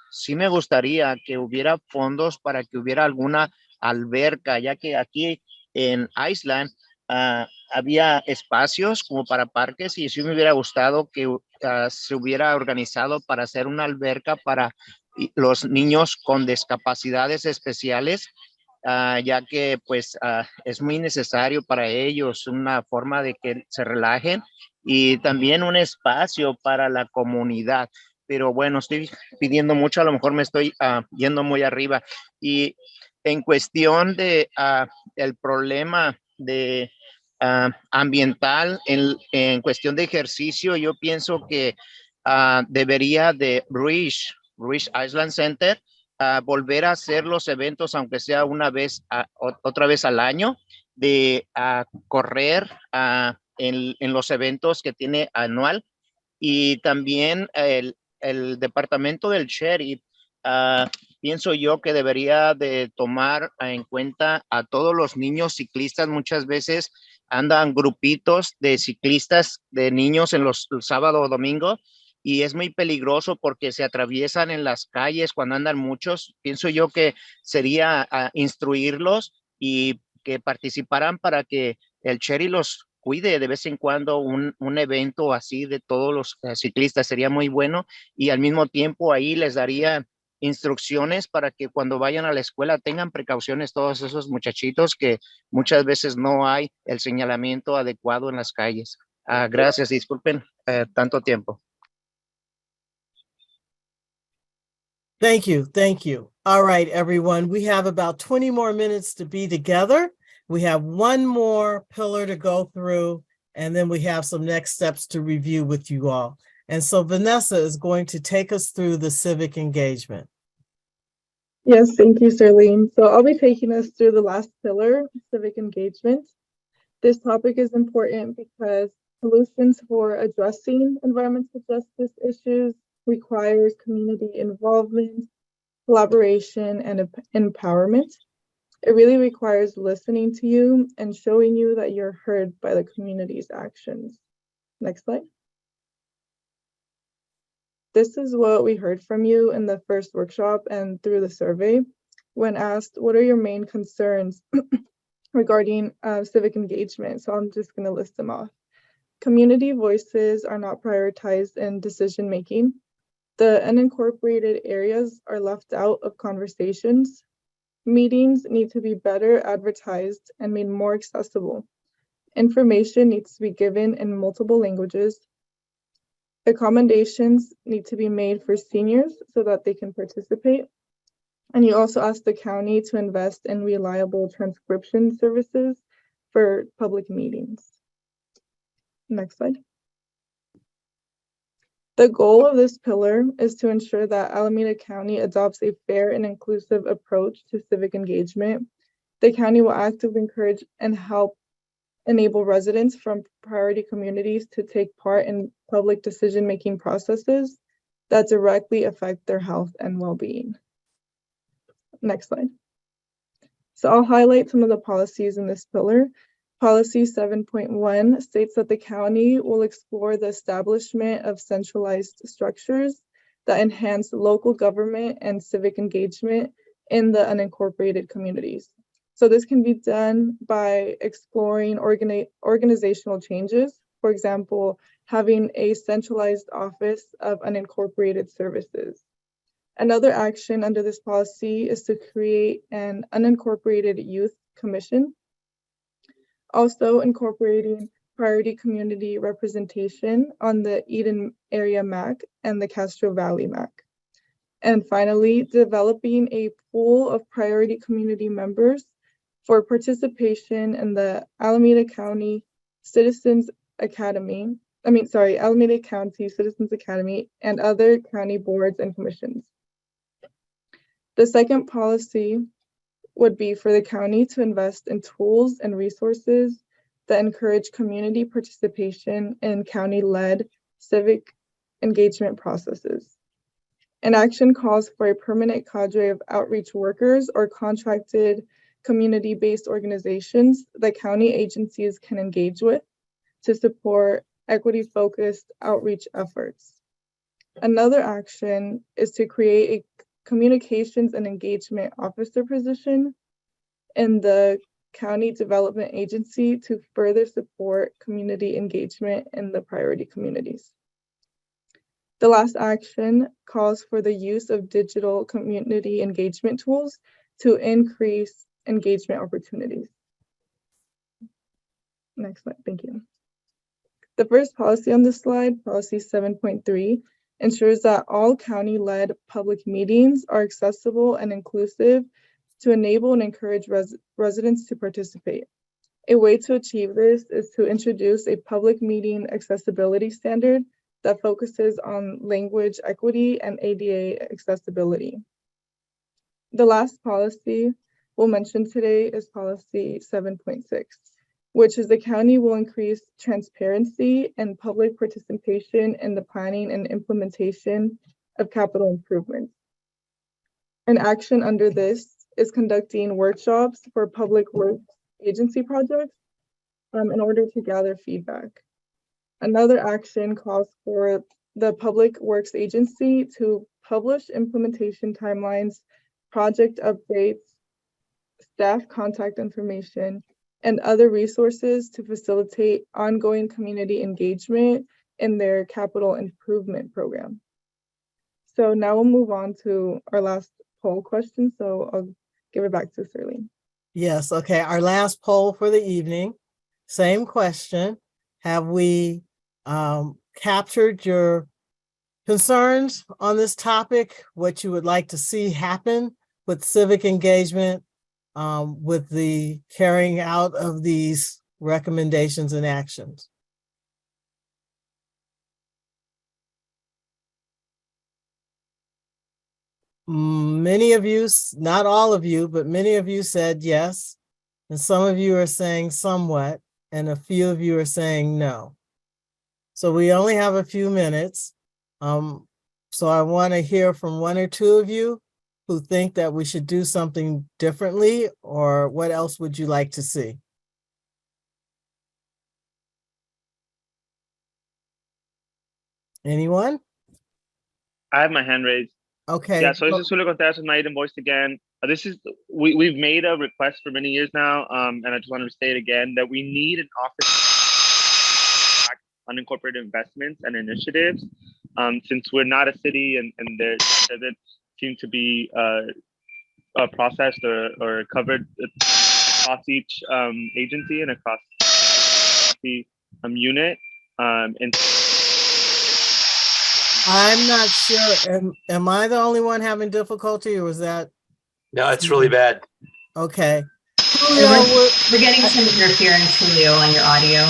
[SPEAKER 11] sí me gustaría que hubiera fondos para que hubiera alguna alberca, ya que aquí en Iceland había espacios como para parques y sí me hubiera gustado que se hubiera organizado para hacer una alberca para los niños con discapacidades especiales, ya que pues es muy necesario para ellos una forma de que se relajen y también un espacio para la comunidad. Pero bueno, estoy pidiendo mucho, a lo mejor me estoy yendo muy arriba. Y en cuestión de el problema de ambiental, en cuestión de ejercicio, yo pienso que debería de Bridge Island Center volver a hacer los eventos, aunque sea una vez, otra vez al año, de correr en los eventos que tiene anual. Y también el departamento del sheriff, pienso yo que debería de tomar en cuenta a todos los niños ciclistas. Muchas veces andan grupitos de ciclistas de niños en los sábado o domingo y es muy peligroso porque se atraviesan en las calles cuando andan muchos. Pienso yo que sería instruirlos y que participaran para que el sheriff los cuide de vez en cuando. Un evento así de todos los ciclistas sería muy bueno y al mismo tiempo ahí les daría instrucciones para que cuando vayan a la escuela tengan precauciones todos esos muchachitos que muchas veces no hay el señalamiento adecuado en las calles. Gracias, disculpen tanto tiempo.
[SPEAKER 1] Thank you. Thank you. All right, everyone. We have about 20 more minutes to be together. We have one more pillar to go through, and then we have some next steps to review with you all. And so Vanessa is going to take us through the civic engagement.
[SPEAKER 19] Yes, thank you, Serlene. So I'll be taking us through the last pillar, civic engagement. This topic is important because solutions for addressing environmental justice issues requires community involvement, collaboration, and empowerment. It really requires listening to you and showing you that you're heard by the community's actions. Next slide. This is what we heard from you in the first workshop and through the survey. When asked, what are your main concerns regarding civic engagement? So I'm just going to list them off. Community voices are not prioritized in decision making. The unincorporated areas are left out of conversations. Meetings need to be better advertised and made more accessible. Information needs to be given in multiple languages. Accommodations need to be made for seniors so that they can participate. And you also asked the county to invest in reliable transcription services for public meetings. Next slide. The goal of this pillar is to ensure that Alameda County adopts a fair and inclusive approach to civic engagement. The county will actively encourage and help enable residents from priority communities to take part in public decision-making processes that directly affect their health and well-being. Next slide. So I'll highlight some of the policies in this pillar. Policy 7.1 states that the county will explore the establishment of centralized structures that enhance local government and civic engagement in the unincorporated communities. So this can be done by exploring organizational changes. For example, having a centralized office of unincorporated services. Another action under this policy is to create an unincorporated youth commission. Also incorporating priority community representation on the Eden Area MAC and the Castro Valley MAC. And finally, developing a pool of priority community members for participation in the Alameda County Citizens Academy Alameda County Citizens Academy, and other county boards and commissions. The second policy would be for the county to invest in tools and resources that encourage community participation in county-led civic engagement processes. An action calls for a permanent cadre of outreach workers or contracted community-based organizations that county agencies can engage with to support equity-focused outreach efforts. Another action is to create a communications and engagement officer position in the county development agency to further support community engagement in the priority communities. The last action calls for the use of digital community engagement tools to increase engagement opportunities. Next slide, thank you. The first policy on this slide, policy 7.3, ensures that all county-led public meetings are accessible and inclusive to enable and encourage residents to participate. A way to achieve this is to introduce a public meeting accessibility standard that focuses on language equity and ADA accessibility. The last policy we'll mention today is policy 7.6, which is the county will increase transparency and public participation in the planning and implementation of capital improvements. An action under this is conducting workshops for public works agency projects in order to gather feedback. Another action calls for the Public Works Agency to publish implementation timelines, project updates, staff contact information, and other resources to facilitate ongoing community engagement in their capital improvement program. So now we'll move on to our last poll question. So I'll give it back to Shirley.
[SPEAKER 1] Yes, okay, our last poll for the evening, same question. Have we captured your concerns on this topic, what you would like to see happen with civic engagement, with the carrying out of these recommendations and actions? Many of you, not all of you, but many of you said yes. And some of you are saying somewhat, and a few of you are saying no. So we only have a few minutes. So I want to hear from one or two of you who think that we should do something differently, or what else would you like to see? Anyone?
[SPEAKER 14] I have my hand raised.
[SPEAKER 1] Okay.
[SPEAKER 14] Yeah, so this is Julio Contreras with My Eden Voice again. We've made a request for many years now, and I just want to state again that we need an office unincorporated investments and initiatives. Since we're not a city and there doesn't seem to be processed or covered across each agency and across the unit. And
[SPEAKER 1] I'm not sure. Am I the only one having difficulty, or was that?
[SPEAKER 15] No, it's really bad.
[SPEAKER 1] Okay.
[SPEAKER 2] We're getting some interference, Julio, on your audio.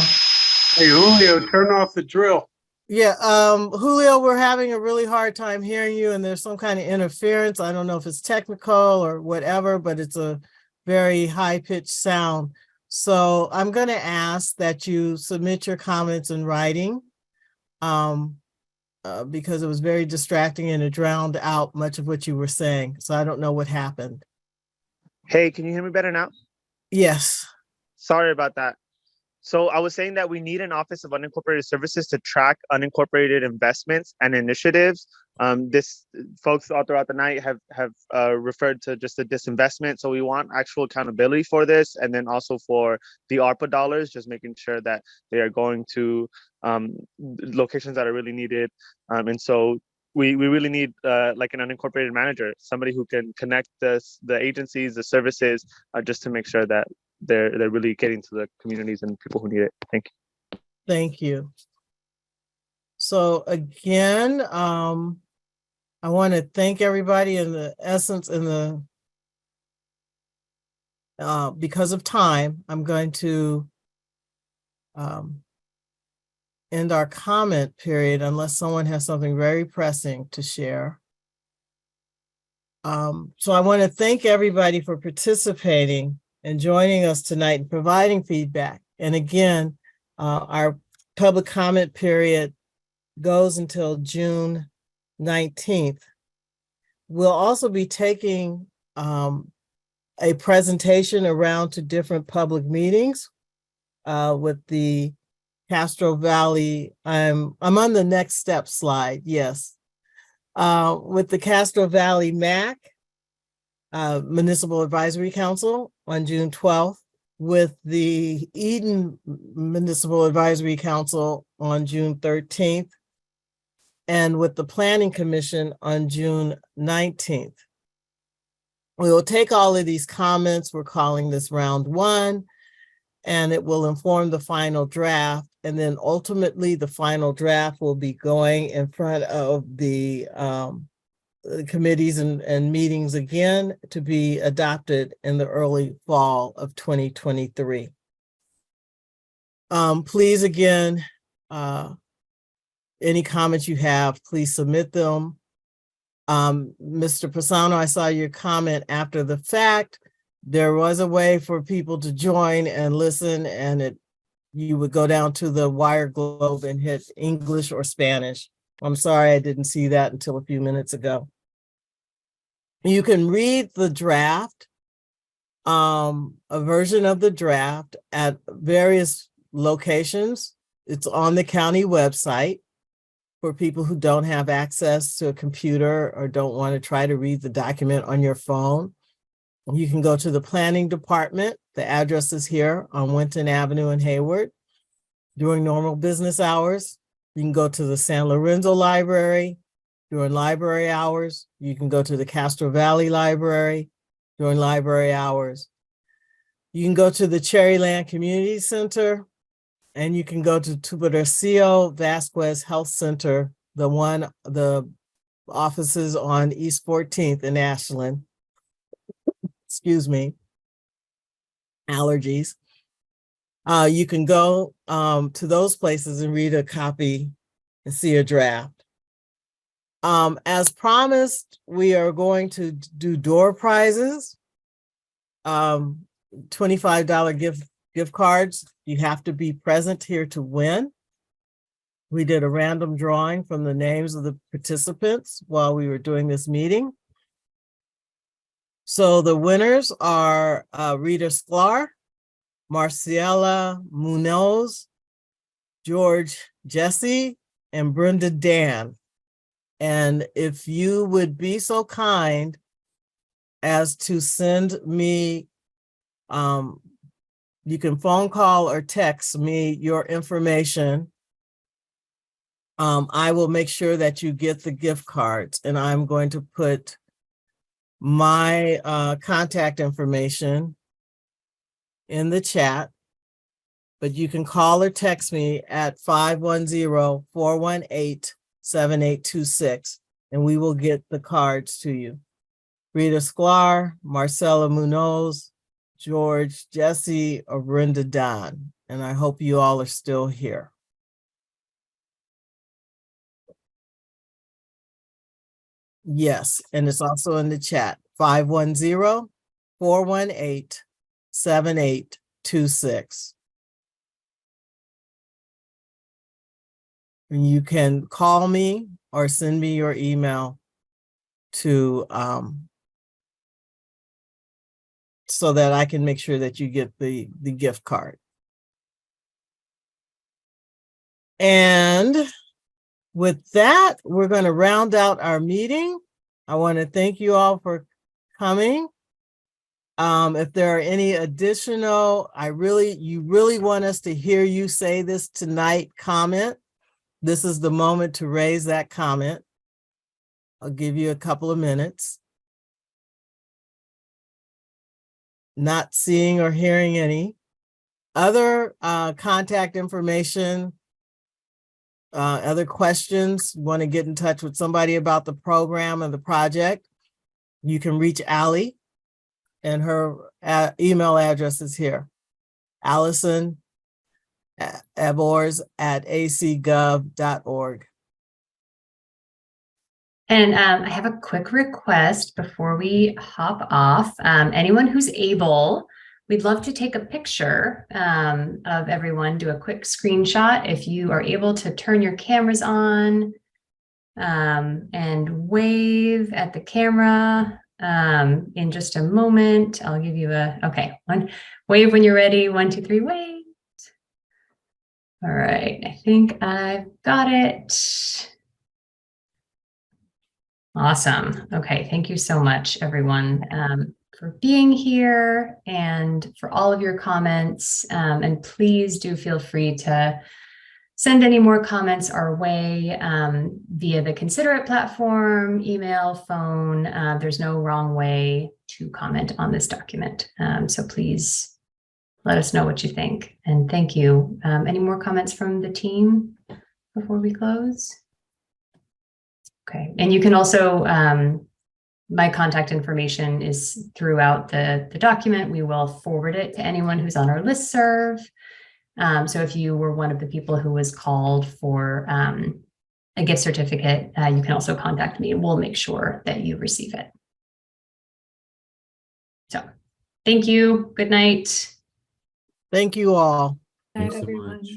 [SPEAKER 13] Hey, Julio, turn off the drill.
[SPEAKER 1] Yeah, Julio, we're having a really hard time hearing you, and there's some kind of interference. I don't know if it's technical or whatever, but it's a very high-pitched sound. So I'm going to ask that you submit your comments in writing, because it was very distracting and it drowned out much of what you were saying. So I don't know what happened.
[SPEAKER 14] Hey, can you hear me better now?
[SPEAKER 1] Yes.
[SPEAKER 14] Sorry about that. So I was saying that we need an Office of Unincorporated Services to track unincorporated investments and initiatives. This folks all throughout the night have referred to just a disinvestment. So we want actual accountability for this, and then also for the ARPA dollars, just making sure that they are going to locations that are really needed. And so we really need like an unincorporated manager, somebody who can connect the agencies, the services, just to make sure that they're really getting to the communities and people who need it. Thank you.
[SPEAKER 1] Thank you. So again, I want to thank everybody in the essence because of time, I'm going to end our comment period unless someone has something very pressing to share. So I want to thank everybody for participating and joining us tonight and providing feedback. And again, our public comment period goes until June 19th. We'll also be taking a presentation around to different public meetings with the Castro Valley. I'm on the next step slide, yes. With the Castro Valley MAC, Municipal Advisory Council on June 12th, with the Eden Municipal Advisory Council on June 13th, and with the Planning Commission on June 19th. We will take all of these comments. We're calling this round one, and it will inform the final draft. And then ultimately the final draft will be going in front of the committees and meetings again to be adopted in the early fall of 2023. Please, again, any comments you have, please submit them. Mr. Pisano, I saw your comment after the fact. There was a way for people to join and listen, and you would go down to the wire globe and hit English or Spanish. I'm sorry I didn't see that until a few minutes ago. You can read the draft, a version of the draft at various locations. It's on the county website for people who don't have access to a computer or don't want to try to read the document on your phone. You can go to the planning department. The address is here on Winton Avenue in Hayward during normal business hours. You can go to the San Lorenzo Library during library hours. You can go to the Castro Valley Library during library hours. You can go to the Cherryland Community Center, and you can go to Tubercio Vasquez Health Center, the offices on East 14th in Ashland. Excuse me, allergies. You can go to those places and read a copy and see a draft. As promised, we are going to do door prizes, $25 gift cards. You have to be present here to win. We did a random drawing from the names of the participants while we were doing this meeting. So the winners are Rita Sklar, Marciela Munoz, George Jesse, and Brenda Dan. And if you would be so kind as to send me, you can phone call or text me your information. I will make sure that you get the gift cards, and I'm going to put my contact information in the chat, but you can call or text me at 510-418-7826, and we will get the cards to you. Rita Sklar, Marcela Munoz, George Jesse, or Brenda Don, and I hope you all are still here. Yes, and it's also in the chat, 510-418-7826. And you can call me or send me your email to so that I can make sure that you get the gift card. And with that, we're going to round out our meeting. I want to thank you all for coming. If there are any additional, you really want us to hear you say this tonight, comment. This is the moment to raise that comment. I'll give you a couple of minutes. Not seeing or hearing any. Other contact information, other questions, you want to get in touch with somebody about the program and the project, you can reach Allie, and her email address is here, Allison abors@acgov.org.
[SPEAKER 2] And I have a quick request before we hop off. Anyone who's able, we'd love to take a picture of everyone, do a quick screenshot. If you are able to turn your cameras on and wave at the camera in just a moment. I'll give you okay, wave when you're ready. 1, 2, 3, wave. All right, I think I've got it. Awesome. Okay, thank you so much, everyone, for being here and for all of your comments. And please do feel free to send any more comments our way via the Consider It platform, email, phone. There's no wrong way to comment on this document. So please let us know what you think. And thank you. Any more comments from the team before we close? Okay, and you can also, my contact information is throughout the document. We will forward it to anyone who's on our listserv. So if you were one of the people who was called for a gift certificate, you can also contact me and we'll make sure that you receive it. So thank you. Good night.
[SPEAKER 1] Thank you all.
[SPEAKER 12] Thanks so much.